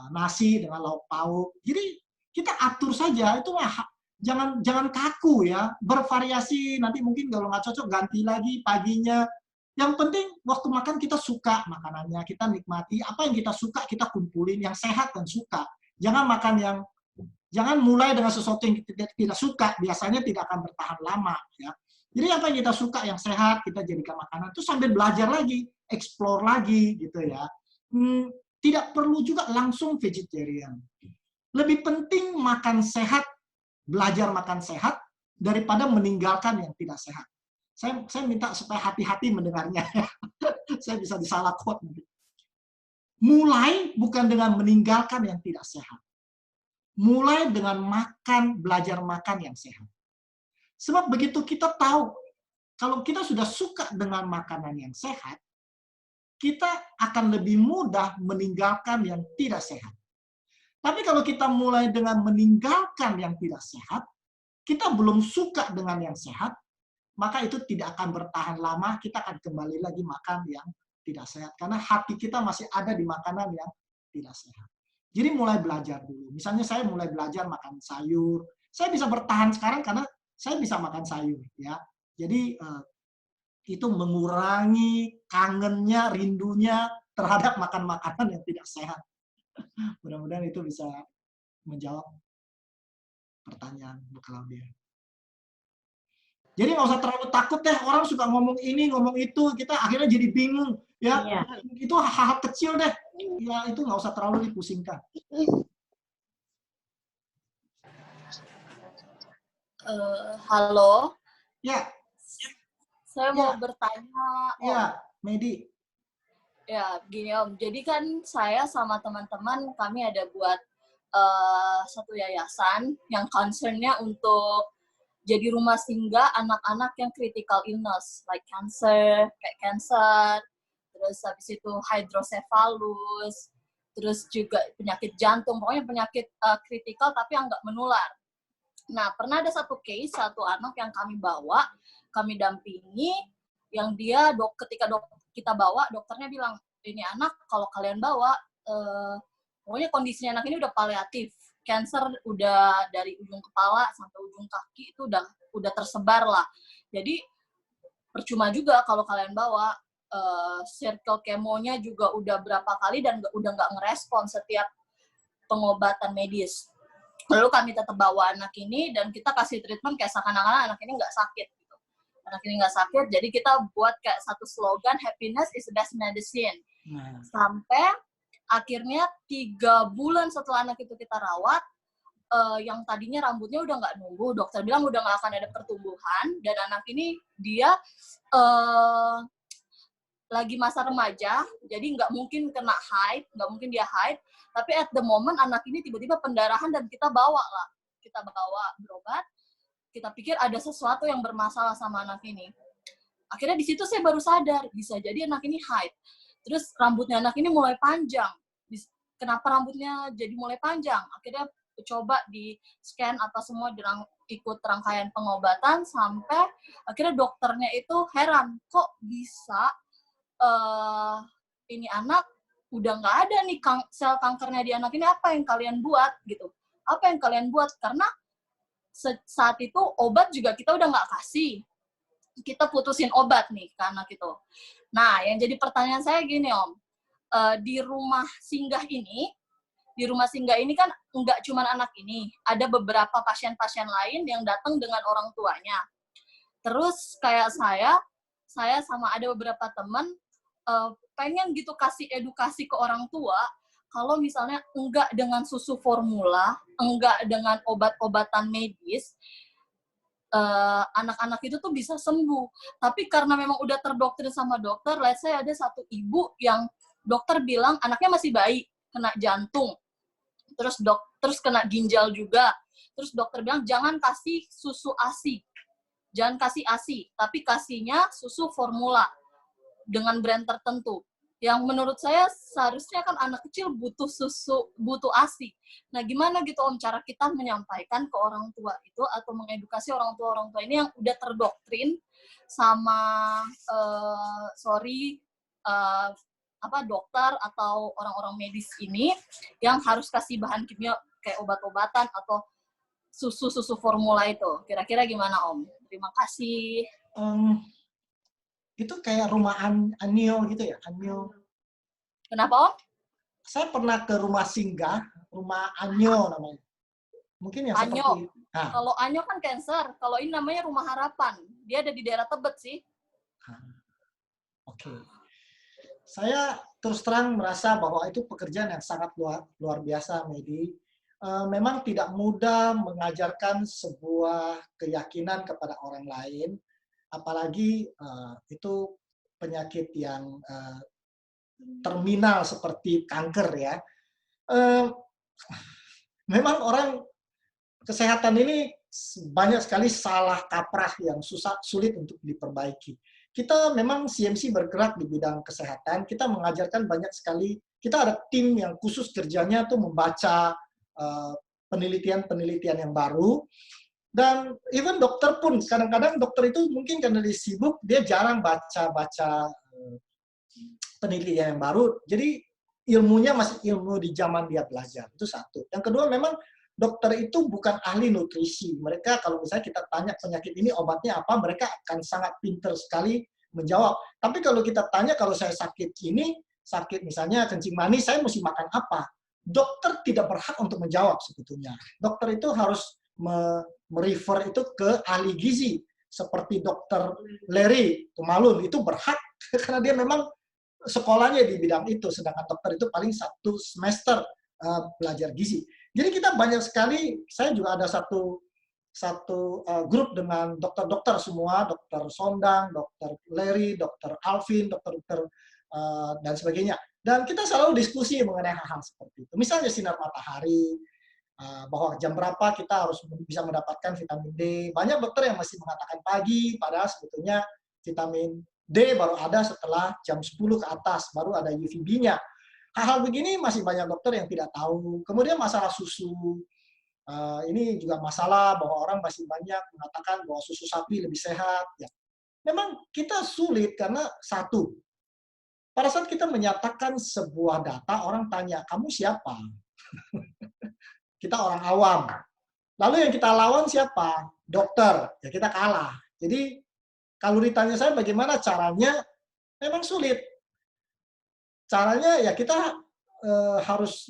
nasi dengan lauk pauk. Jadi kita atur saja, itu jangan kaku ya, bervariasi, nanti mungkin kalau nggak cocok ganti lagi paginya. Yang penting waktu makan kita suka makanannya, kita nikmati, apa yang kita suka kita kumpulin, yang sehat dan suka. Jangan mulai dengan sesuatu yang kita tidak suka, biasanya tidak akan bertahan lama ya. Jadi apa yang kita suka, yang sehat, kita jadikan makanan, terus sambil belajar lagi, explore lagi gitu ya. Tidak perlu juga langsung vegetarian. Lebih penting makan sehat, belajar makan sehat daripada meninggalkan yang tidak sehat. Saya minta supaya hati-hati mendengarnya. Saya bisa disalah quote nanti. Mulai bukan dengan meninggalkan yang tidak sehat. Mulai dengan belajar makan yang sehat. Sebab begitu kita tahu, kalau kita sudah suka dengan makanan yang sehat, kita akan lebih mudah meninggalkan yang tidak sehat. Tapi kalau kita mulai dengan meninggalkan yang tidak sehat, kita belum suka dengan yang sehat, maka itu tidak akan bertahan lama, kita akan kembali lagi makan yang tidak sehat. Karena hati kita masih ada di makanan yang tidak sehat. Jadi mulai belajar dulu. Misalnya saya mulai belajar makan sayur. Saya bisa bertahan sekarang karena saya bisa makan sayur. Ya. Jadi itu mengurangi kangennya, rindunya terhadap makan makanan yang tidak sehat. Mudah-mudahan itu bisa menjawab pertanyaan Bu Claudia. Jadi nggak usah terlalu takut deh, orang suka ngomong ini, ngomong itu, kita akhirnya jadi bingung. Ya, Iya. Itu hal-hal kecil deh. Ya, itu nggak usah terlalu dipusingkan. Halo. Ya. Saya mau bertanya. Ya, Medi. Ya, gini Om. Jadi kan saya sama teman-teman kami ada buat satu yayasan yang concern-nya untuk jadi rumah singgah anak-anak yang critical illness, like cancer, kayak cancer, terus habis itu hydrocephalus, terus juga penyakit jantung, pokoknya penyakit kritikal tapi yang nggak menular. Nah, pernah ada satu case, satu anak yang kami bawa, kami dampingi, yang dia ketika kita bawa, dokternya bilang, ini anak kalau kalian bawa, pokoknya kondisinya anak ini udah paliatif. Cancer udah dari ujung kepala sampai ujung kaki itu udah tersebar lah. Jadi percuma juga kalau kalian bawa, circle kemonya juga udah berapa kali dan udah nggak ngerespon setiap pengobatan medis. Lalu kami tetap bawa anak ini dan kita kasih treatment kayak seakan-akan anak ini nggak sakit. Gitu. Anak ini nggak sakit, jadi kita buat kayak satu slogan, happiness is the best medicine. Sampai akhirnya 3 bulan setelah anak itu kita rawat, yang tadinya rambutnya udah nggak numbuh, dokter bilang udah nggak akan ada pertumbuhan, dan anak ini dia lagi masa remaja, jadi nggak mungkin kena haid, nggak mungkin dia haid, tapi at the moment anak ini tiba-tiba pendarahan dan kita bawa berobat, kita pikir ada sesuatu yang bermasalah sama anak ini. Akhirnya di situ saya baru sadar, bisa jadi anak ini haid. Terus rambutnya anak ini mulai panjang. Kenapa rambutnya jadi mulai panjang? Akhirnya coba di scan apa semua ikut rangkaian pengobatan sampai akhirnya dokternya itu heran, kok bisa ini anak udah nggak ada nih sel kankernya di anak ini, apa yang kalian buat gitu? Apa yang kalian buat? Karena saat itu obat juga kita udah nggak kasih. Kita putusin obat nih ke anak itu. Nah, yang jadi pertanyaan saya gini Om, di rumah singgah ini kan nggak cuma anak ini, ada beberapa pasien-pasien lain yang datang dengan orang tuanya. Terus kayak saya saya sama ada beberapa teman pengen gitu kasih edukasi ke orang tua, kalau misalnya enggak dengan susu formula, enggak dengan obat-obatan medis, anak-anak itu tuh bisa sembuh. Tapi karena memang udah terdoktrin sama dokter, let's say ada satu ibu yang dokter bilang anaknya masih bayi, kena jantung, terus kena ginjal juga. Terus dokter bilang jangan kasih susu ASI, jangan kasih ASI, tapi kasihnya susu formula dengan brand tertentu. Yang menurut saya seharusnya kan anak kecil butuh susu, butuh ASI. Nah, gimana gitu Om cara kita menyampaikan ke orang tua itu atau mengedukasi orang tua ini yang udah terdoktrin sama dokter atau orang-orang medis ini yang harus kasih bahan kimia kayak obat-obatan atau susu formula itu. Kira-kira gimana Om? Terima kasih. Itu kayak rumah Anio gitu ya, Anio. Kenapa Om? Saya pernah ke rumah singgah, rumah Anio namanya. Mungkin yang Anyo. seperti. Nah. Kalau Anyo kan cancer, kalau ini namanya Rumah Harapan. Dia ada di daerah Tebet sih. Oke. Saya terus terang merasa bahwa itu pekerjaan yang sangat luar biasa, Medi. Memang tidak mudah mengajarkan sebuah keyakinan kepada orang lain, apalagi itu penyakit yang terminal seperti kanker ya. Memang orang kesehatan ini banyak sekali salah kaprah yang sulit untuk diperbaiki. Kita memang CMC bergerak di bidang kesehatan, kita mengajarkan banyak sekali, kita ada tim yang khusus kerjanya tuh membaca penelitian-penelitian yang baru, dan even dokter pun, kadang-kadang dokter itu mungkin karena dia sibuk, dia jarang baca-baca penelitian yang baru, jadi ilmunya masih ilmu di zaman dia belajar, itu satu. Yang kedua, memang dokter itu bukan ahli nutrisi. Mereka kalau misalnya kita tanya penyakit ini obatnya apa, mereka akan sangat pintar sekali menjawab. Tapi kalau kita tanya, kalau saya sakit ini, sakit misalnya kencing manis, saya mesti makan apa? Dokter tidak berhak untuk menjawab sebetulnya. Dokter itu harus merefer itu ke ahli gizi. Seperti dokter Larry Tumalun, itu berhak karena dia memang sekolahnya di bidang itu. Sedangkan dokter itu paling 1 semester belajar gizi. Jadi kita banyak sekali, saya juga ada satu grup dengan dokter-dokter semua, dokter Sondang, dokter Larry, dokter Alvin, dokter dan sebagainya. Dan kita selalu diskusi mengenai hal-hal seperti itu. Misalnya sinar matahari, bahwa jam berapa kita harus bisa mendapatkan vitamin D. Banyak dokter yang masih mengatakan pagi, padahal sebetulnya vitamin D baru ada setelah jam 10 ke atas, baru ada UVB-nya. Hal-hal begini masih banyak dokter yang tidak tahu. Kemudian masalah susu, ini juga masalah bahwa orang masih banyak mengatakan bahwa susu sapi lebih sehat. Ya. Memang kita sulit karena satu, pada saat kita menyatakan sebuah data, orang tanya, kamu siapa? Kita orang awam. Lalu yang kita lawan siapa? Dokter. Ya kita kalah. Jadi kalau ditanya saya bagaimana caranya, memang sulit. Caranya ya kita harus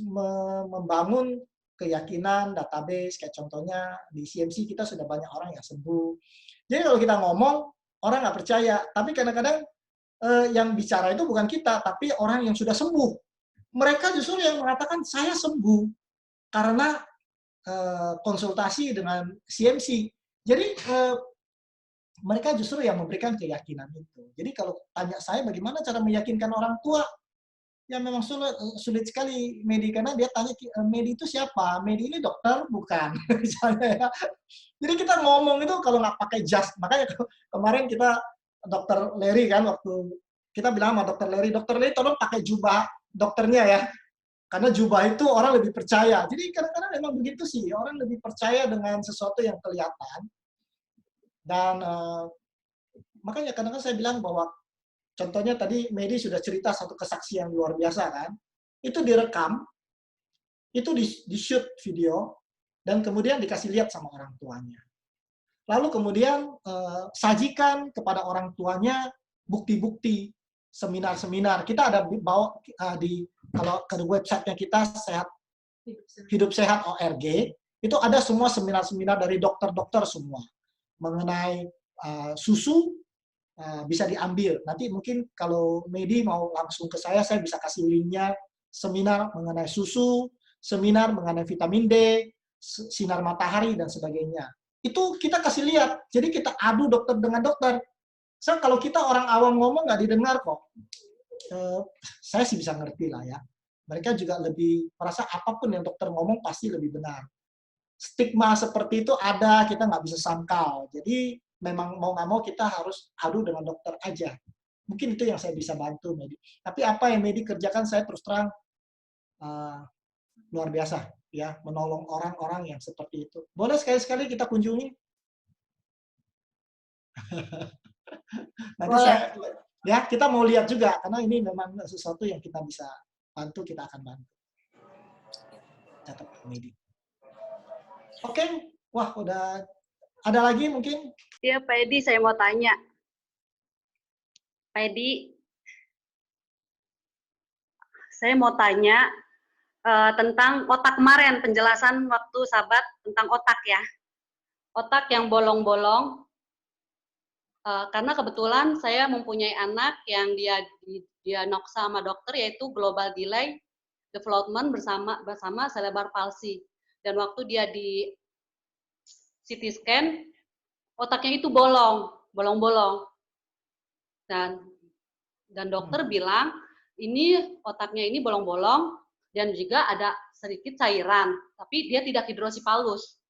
membangun keyakinan, database, kayak contohnya di CMC kita sudah banyak orang yang sembuh. Jadi kalau kita ngomong, orang nggak percaya. Tapi kadang-kadang yang bicara itu bukan kita, tapi orang yang sudah sembuh. Mereka justru yang mengatakan, saya sembuh karena konsultasi dengan CMC. Jadi mereka justru yang memberikan keyakinan itu. Jadi kalau tanya saya bagaimana cara meyakinkan orang tua, ya memang sulit sekali, Medi, karena dia tanya, Medi itu siapa? Medi ini dokter? Bukan. Misalnya ya. Jadi kita ngomong itu kalau nggak pakai jas, makanya kemarin kita Dokter Larry kan, waktu kita bilang sama Dokter Larry tolong pakai jubah dokternya ya, karena jubah itu orang lebih percaya. Jadi kadang-kadang memang begitu sih, orang lebih percaya dengan sesuatu yang kelihatan. Dan makanya kadang-kadang saya bilang bahwa contohnya tadi Medi sudah cerita satu kesaksian luar biasa kan, itu direkam, itu di-shoot video, dan kemudian dikasih lihat sama orang tuanya. Lalu kemudian sajikan kepada orang tuanya bukti-bukti seminar-seminar. Kita ada bawa kalau ke website-nya kita hidupsehat.org, itu ada semua seminar-seminar dari dokter-dokter semua mengenai susu, bisa diambil. Nanti mungkin kalau Medi mau langsung ke saya bisa kasih linknya, seminar mengenai susu, seminar mengenai vitamin D, sinar matahari, dan sebagainya. Itu kita kasih lihat, jadi kita adu dokter dengan dokter. So, kalau kita orang awam ngomong nggak didengar kok. Saya sih bisa ngerti lah ya. Mereka juga lebih merasa apapun yang dokter ngomong pasti lebih benar. Stigma seperti itu ada, kita nggak bisa sangkal. Jadi memang mau nggak mau kita harus adu dengan dokter aja. Mungkin itu yang saya bisa bantu, Medi. Tapi apa yang Medi kerjakan, saya terus terang luar biasa, ya, menolong orang-orang yang seperti itu. Boleh sekali-sekali kita kunjungi? Nanti Boleh. ya kita mau lihat juga, karena ini memang sesuatu yang kita bisa bantu, kita akan bantu. Catat Medi. Oke, wah udah ada lagi mungkin? Iya, Pak Edi, saya mau tanya. Pak Edi, saya mau tanya tentang otak kemarin, penjelasan waktu sahabat tentang otak ya. Otak yang bolong-bolong, karena kebetulan saya mempunyai anak yang dia didiagnosa sama dokter, yaitu global delay development bersama cerebral palsy. Dan waktu dia di CT scan, otaknya itu bolong-bolong. Dan dokter bilang, ini otaknya ini bolong-bolong, dan juga ada sedikit cairan, tapi dia tidak hidrosipalus.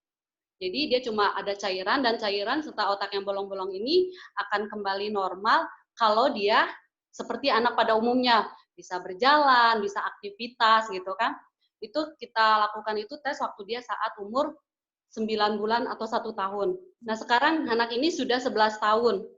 Jadi dia cuma ada cairan, dan cairan serta otak yang bolong-bolong ini akan kembali normal kalau dia seperti anak pada umumnya, bisa berjalan, bisa aktivitas gitu kan. Itu kita lakukan itu tes waktu dia saat umur 9 bulan atau 1 tahun. Nah sekarang anak ini sudah 11 tahun.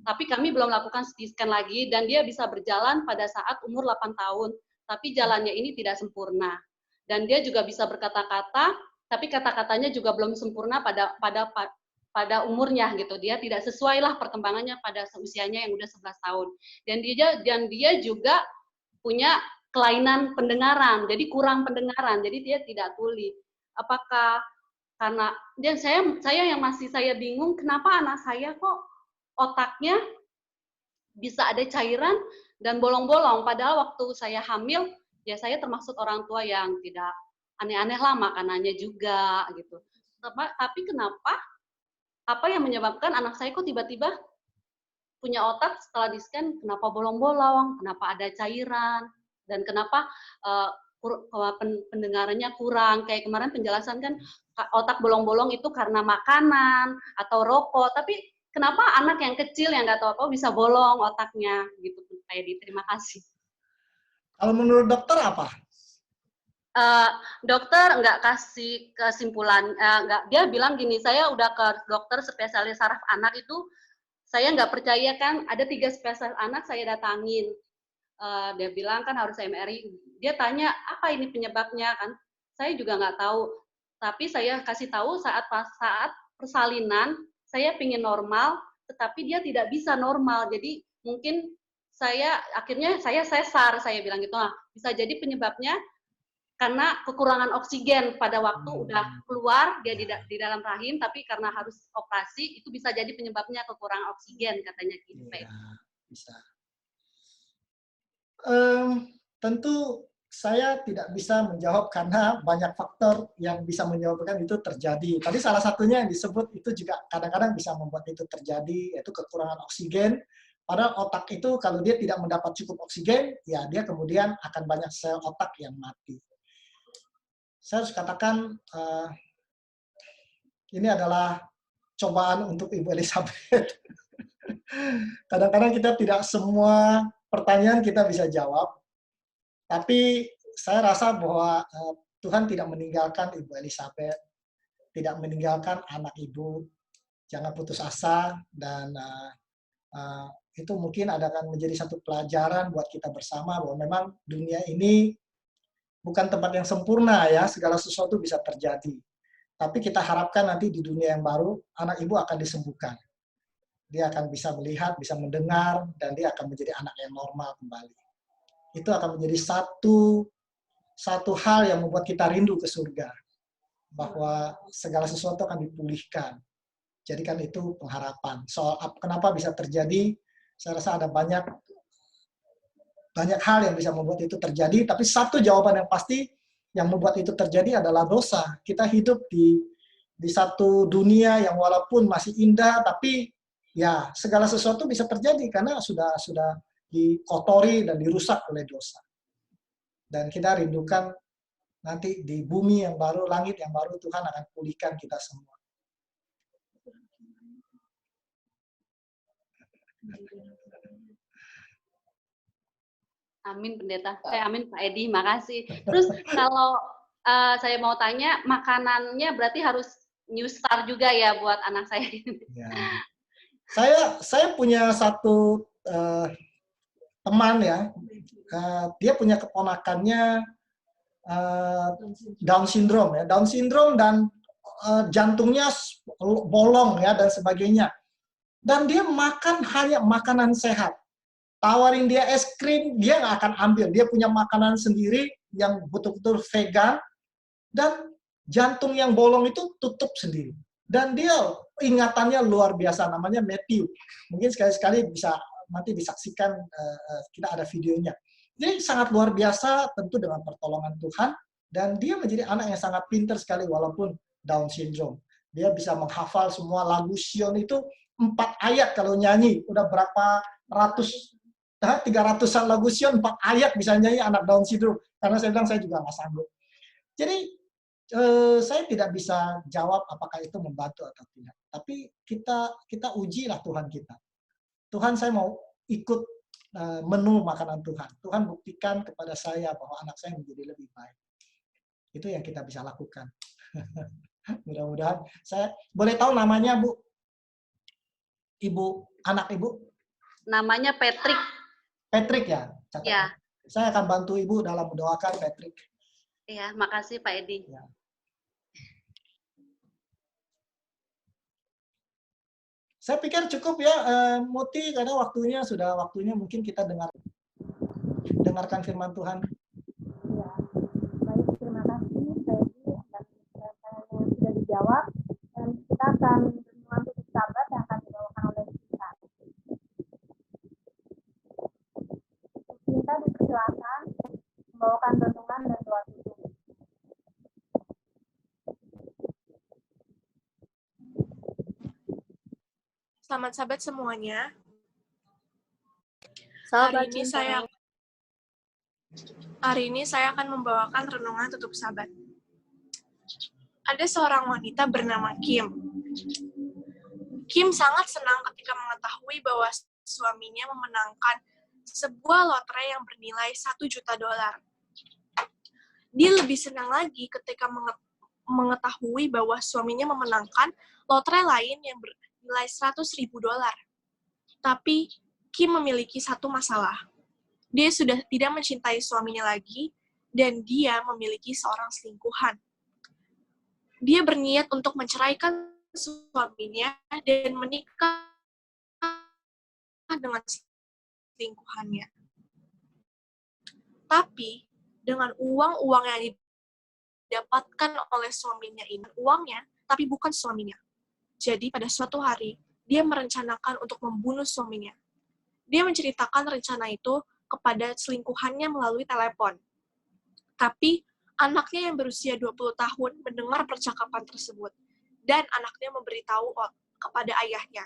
Tapi kami belum lakukan CT scan lagi, dan dia bisa berjalan pada saat umur 8 tahun. Tapi jalannya ini tidak sempurna. Dan dia juga bisa berkata-kata, tapi kata-katanya juga belum sempurna pada umurnya gitu. Dia tidak sesuai lah perkembangannya pada usianya yang udah 11 tahun. Dan dia juga punya kelainan pendengaran, jadi kurang pendengaran, jadi dia tidak tuli. Apakah karena dan saya yang masih saya bingung, kenapa anak saya kok otaknya bisa ada cairan dan bolong-bolong, padahal waktu saya hamil ya saya termasuk orang tua yang tidak aneh-aneh lah makanannya juga gitu. Tapi kenapa, apa yang menyebabkan anak saya kok tiba-tiba punya otak setelah di scan, kenapa bolong-bolong, kenapa ada cairan, dan kenapa pendengarannya kurang. Kayak kemarin penjelasan kan otak bolong-bolong itu karena makanan atau rokok, tapi kenapa anak yang kecil yang nggak tahu apa bisa bolong otaknya gitu, Pak Edi? Terima kasih. Kalau menurut dokter apa? Dokter nggak kasih kesimpulan, dia bilang gini, saya udah ke dokter spesialis saraf anak itu, saya nggak percaya kan, ada 3 spesialis anak saya datangin, dia bilang kan harus MRI, dia tanya apa ini penyebabnya kan, saya juga nggak tahu, tapi saya kasih tahu saat persalinan, saya pingin normal, tetapi dia tidak bisa normal, jadi mungkin akhirnya saya sesar, saya bilang gitu, nah, bisa jadi penyebabnya karena kekurangan oksigen pada waktu udah keluar dia di dalam rahim, tapi karena harus operasi itu bisa jadi penyebabnya kekurangan oksigen katanya gitu. Ya, bisa. Tentu saya tidak bisa menjawab karena banyak faktor yang bisa menyebabkan itu terjadi. Tadi salah satunya yang disebut itu juga kadang-kadang bisa membuat itu terjadi, yaitu kekurangan oksigen. Padahal otak itu kalau dia tidak mendapat cukup oksigen, ya dia kemudian akan banyak sel otak yang mati. Saya harus katakan ini adalah cobaan untuk Ibu Elizabeth. Kadang-kadang kita tidak semua pertanyaan kita bisa jawab, tapi saya rasa bahwa Tuhan tidak meninggalkan Ibu Elizabeth, tidak meninggalkan anak Ibu. Jangan putus asa, dan itu mungkin akan menjadi satu pelajaran buat kita bersama bahwa memang dunia ini bukan tempat yang sempurna ya, segala sesuatu bisa terjadi. Tapi kita harapkan nanti di dunia yang baru, anak Ibu akan disembuhkan. Dia akan bisa melihat, bisa mendengar, dan dia akan menjadi anak yang normal kembali. Itu akan menjadi satu hal yang membuat kita rindu ke surga. Bahwa segala sesuatu akan dipulihkan. jadikan itu pengharapan. Soal kenapa bisa terjadi, saya rasa ada banyak hal yang bisa membuat itu terjadi, tapi satu jawaban yang pasti yang membuat itu terjadi adalah dosa. Kita hidup di satu dunia yang walaupun masih indah, tapi ya segala sesuatu bisa terjadi karena sudah dikotori dan dirusak oleh dosa. Dan kita rindukan nanti di bumi yang baru, langit yang baru, Tuhan akan pulihkan kita semua. Amin pendeta. Amin Pak Edi, makasih. Terus kalau saya mau tanya, makanannya berarti harus New Star juga ya buat anak saya. Ya. Saya punya satu teman ya, dia punya keponakannya Down syndrome ya, Down syndrome dan jantungnya bolong ya dan sebagainya. Dan dia makan hanya makanan sehat. Tawarin dia es krim, dia nggak akan ambil. Dia punya makanan sendiri yang betul-betul vegan, dan jantung yang bolong itu tutup sendiri. Dan dia ingatannya luar biasa, namanya Matthew. Mungkin sekali-sekali bisa nanti disaksikan, kita ada videonya. Jadi sangat luar biasa, tentu dengan pertolongan Tuhan, dan dia menjadi anak yang sangat pintar sekali walaupun Down syndrome. Dia bisa menghafal semua lagu Sion itu 4 ayat kalau nyanyi. Udah berapa ratus 300-an lagu Sion, 4 ayat bisa nyanyi anak Down syndrome. Karena saya bilang saya juga nggak sanggup. Jadi saya tidak bisa jawab apakah itu membantu atau tidak. Tapi kita ujilah Tuhan kita. Tuhan, saya mau ikut menu makanan Tuhan. Tuhan buktikan kepada saya bahwa anak saya menjadi lebih baik. Itu yang kita bisa lakukan. Mudah-mudahan. Saya boleh tahu namanya, Bu? Ibu, anak Ibu? Namanya Patrick. Patrick ya? Catat. Ya. Saya akan bantu Ibu dalam mendoakan Patrick. Iya, makasih Pak Edi. Ya. Saya pikir cukup ya, Muti, karena waktunya mungkin kita dengarkan firman Tuhan. Ya, baik, terima kasih Freddy atas pertanyaan yang sudah dijawab, dan kita akan renungan tutup sabat yang akan dibawakan oleh kita. Kita dipersilakan membawakan renungan dan doa tutup. Selamat sahabat semuanya. Sahabat Hari ini saya akan membawakan renungan tutup sabat. Ada seorang wanita bernama Kim. Kim sangat senang ketika mengetahui bahwa suaminya memenangkan sebuah lotre yang bernilai $1 juta. Dia lebih senang lagi ketika mengetahui bahwa suaminya memenangkan lotre lain yang bernilai $100.000. Tapi Kim memiliki satu masalah. Dia sudah tidak mencintai suaminya lagi, dan dia memiliki seorang selingkuhan. Dia berniat untuk menceraikan suaminya dan menikah dengan selingkuhannya. Tapi dengan uang-uang yang didapatkan oleh suaminya ini, uangnya, tapi bukan suaminya. Jadi pada suatu hari, dia merencanakan untuk membunuh suaminya. Dia menceritakan rencana itu kepada selingkuhannya melalui telepon. Tapi anaknya yang berusia 20 tahun mendengar percakapan tersebut, dan anaknya memberitahu kepada ayahnya.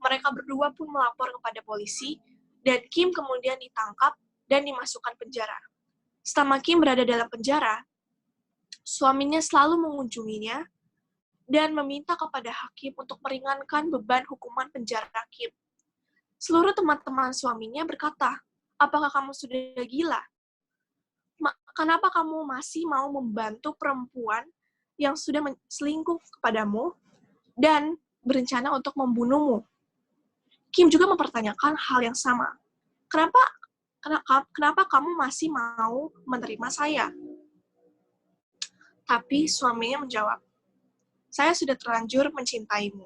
Mereka berdua pun melapor kepada polisi, dan Kim kemudian ditangkap dan dimasukkan penjara. Selama Kim berada dalam penjara, suaminya selalu mengunjunginya dan meminta kepada hakim untuk meringankan beban hukuman penjara Kim. Seluruh teman-teman suaminya berkata, "Apakah kamu sudah gila? Kenapa kamu masih mau membantu perempuan yang sudah selingkuh kepadamu dan berencana untuk membunuhmu?" Kim juga mempertanyakan hal yang sama. Kenapa kamu masih mau menerima saya? Tapi suaminya menjawab, "Saya sudah terlanjur mencintaimu,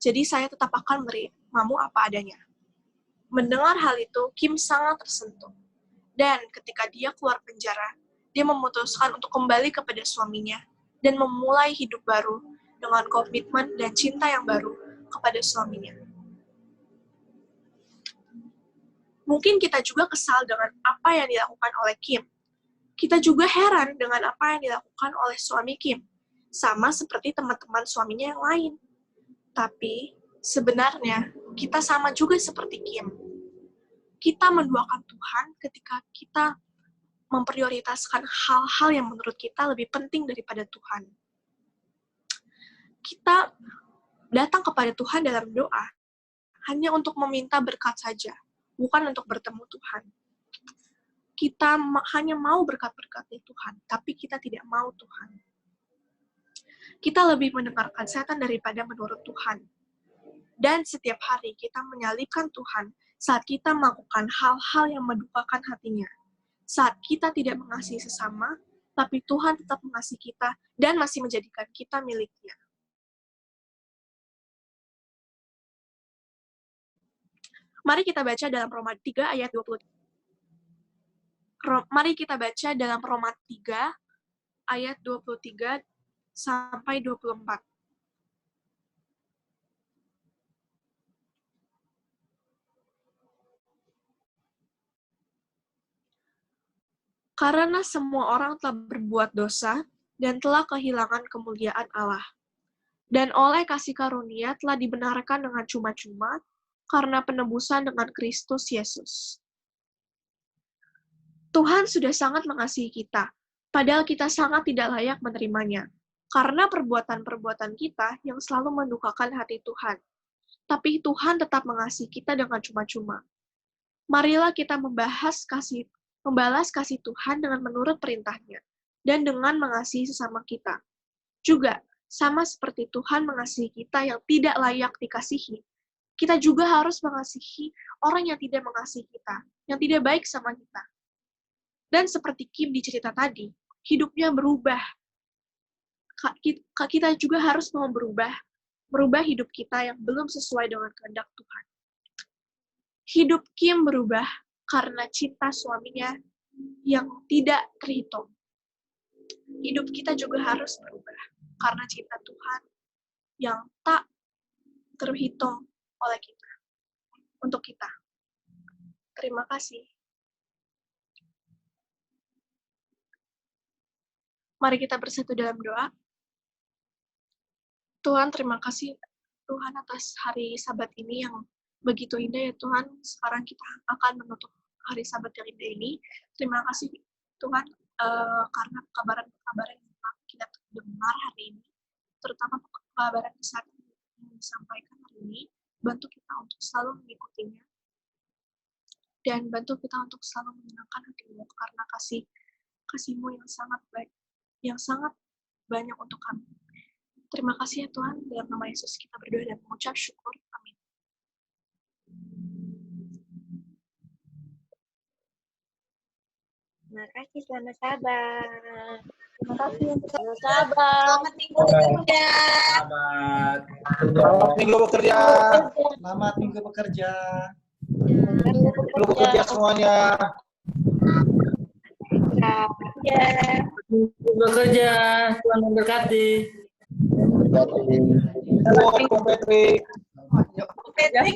jadi saya tetap akan menerimamu apa adanya." Mendengar hal itu, Kim sangat tersentuh. Dan ketika dia keluar penjara, dia memutuskan untuk kembali kepada suaminya dan memulai hidup baru dengan komitmen dan cinta yang baru kepada suaminya. Mungkin kita juga kesal dengan apa yang dilakukan oleh Kim. Kita juga heran dengan apa yang dilakukan oleh suami Kim. Sama seperti teman-teman suaminya yang lain. Tapi, sebenarnya, kita sama juga seperti Kim. Kita mendoakan Tuhan ketika kita memprioritaskan hal-hal yang menurut kita lebih penting daripada Tuhan. Kita datang kepada Tuhan dalam doa hanya untuk meminta berkat saja, bukan untuk bertemu Tuhan. Kita hanya mau berkat-berkat dari Tuhan, tapi kita tidak mau Tuhan. Kita lebih mendengarkan setan daripada menurut Tuhan. Dan setiap hari kita menyalibkan Tuhan saat kita melakukan hal-hal yang mendukakan hatinya. Saat kita tidak mengasihi sesama, tapi Tuhan tetap mengasihi kita dan masih menjadikan kita miliknya. Mari kita baca dalam Roma 3 ayat 20. Mari kita baca dalam Roma 3 ayat 23 sampai 24. Karena semua orang telah berbuat dosa dan telah kehilangan kemuliaan Allah. Dan oleh kasih karunia telah dibenarkan dengan cuma-cuma karena penebusan dengan Kristus Yesus. Tuhan sudah sangat mengasihi kita, padahal kita sangat tidak layak menerimanya, karena perbuatan-perbuatan kita yang selalu mendukakan hati Tuhan. Tapi Tuhan tetap mengasihi kita dengan cuma-cuma. Marilah kita membalas kasih Tuhan dengan menurut perintahnya, dan dengan mengasihi sesama kita. Juga, sama seperti Tuhan mengasihi kita yang tidak layak dikasihi, kita juga harus mengasihi orang yang tidak mengasihi kita, yang tidak baik sama kita. Dan seperti Kim di cerita tadi, hidupnya berubah. Kita juga harus mau merubah hidup kita yang belum sesuai dengan kehendak Tuhan. Hidup Kim berubah karena cinta suaminya yang tidak terhitung. Hidup kita juga harus berubah karena cinta Tuhan yang tak terhitung oleh kita, untuk kita. Terima kasih. Mari kita bersatu dalam doa. Tuhan, terima kasih Tuhan atas hari Sabat ini yang begitu indah ya Tuhan. Sekarang kita akan menutup hari Sabat yang indah ini. Terima kasih Tuhan karena kabar-kabar yang kita dengar hari ini, terutama kabar besar yang disampaikan hari ini. Bantu kita untuk selalu mengikutinya dan bantu kita untuk selalu menyenangkan hati-Mu karena kasih-Mu yang sangat baik, yang sangat banyak untuk kami. Terima kasih ya Tuhan, dalam nama Yesus kita berdoa dan mengucap syukur. Amin. Terima kasih, selamat sabat. Terima kasih untuk Selamat sabat. Selamat minggu bekerja. Selamat minggu bekerja. Selamat minggu bekerja. Minggu bekerja semuanya. Ya. Bekerja, Tuhan memberkati. Selamat minggu Patrick. Patrick.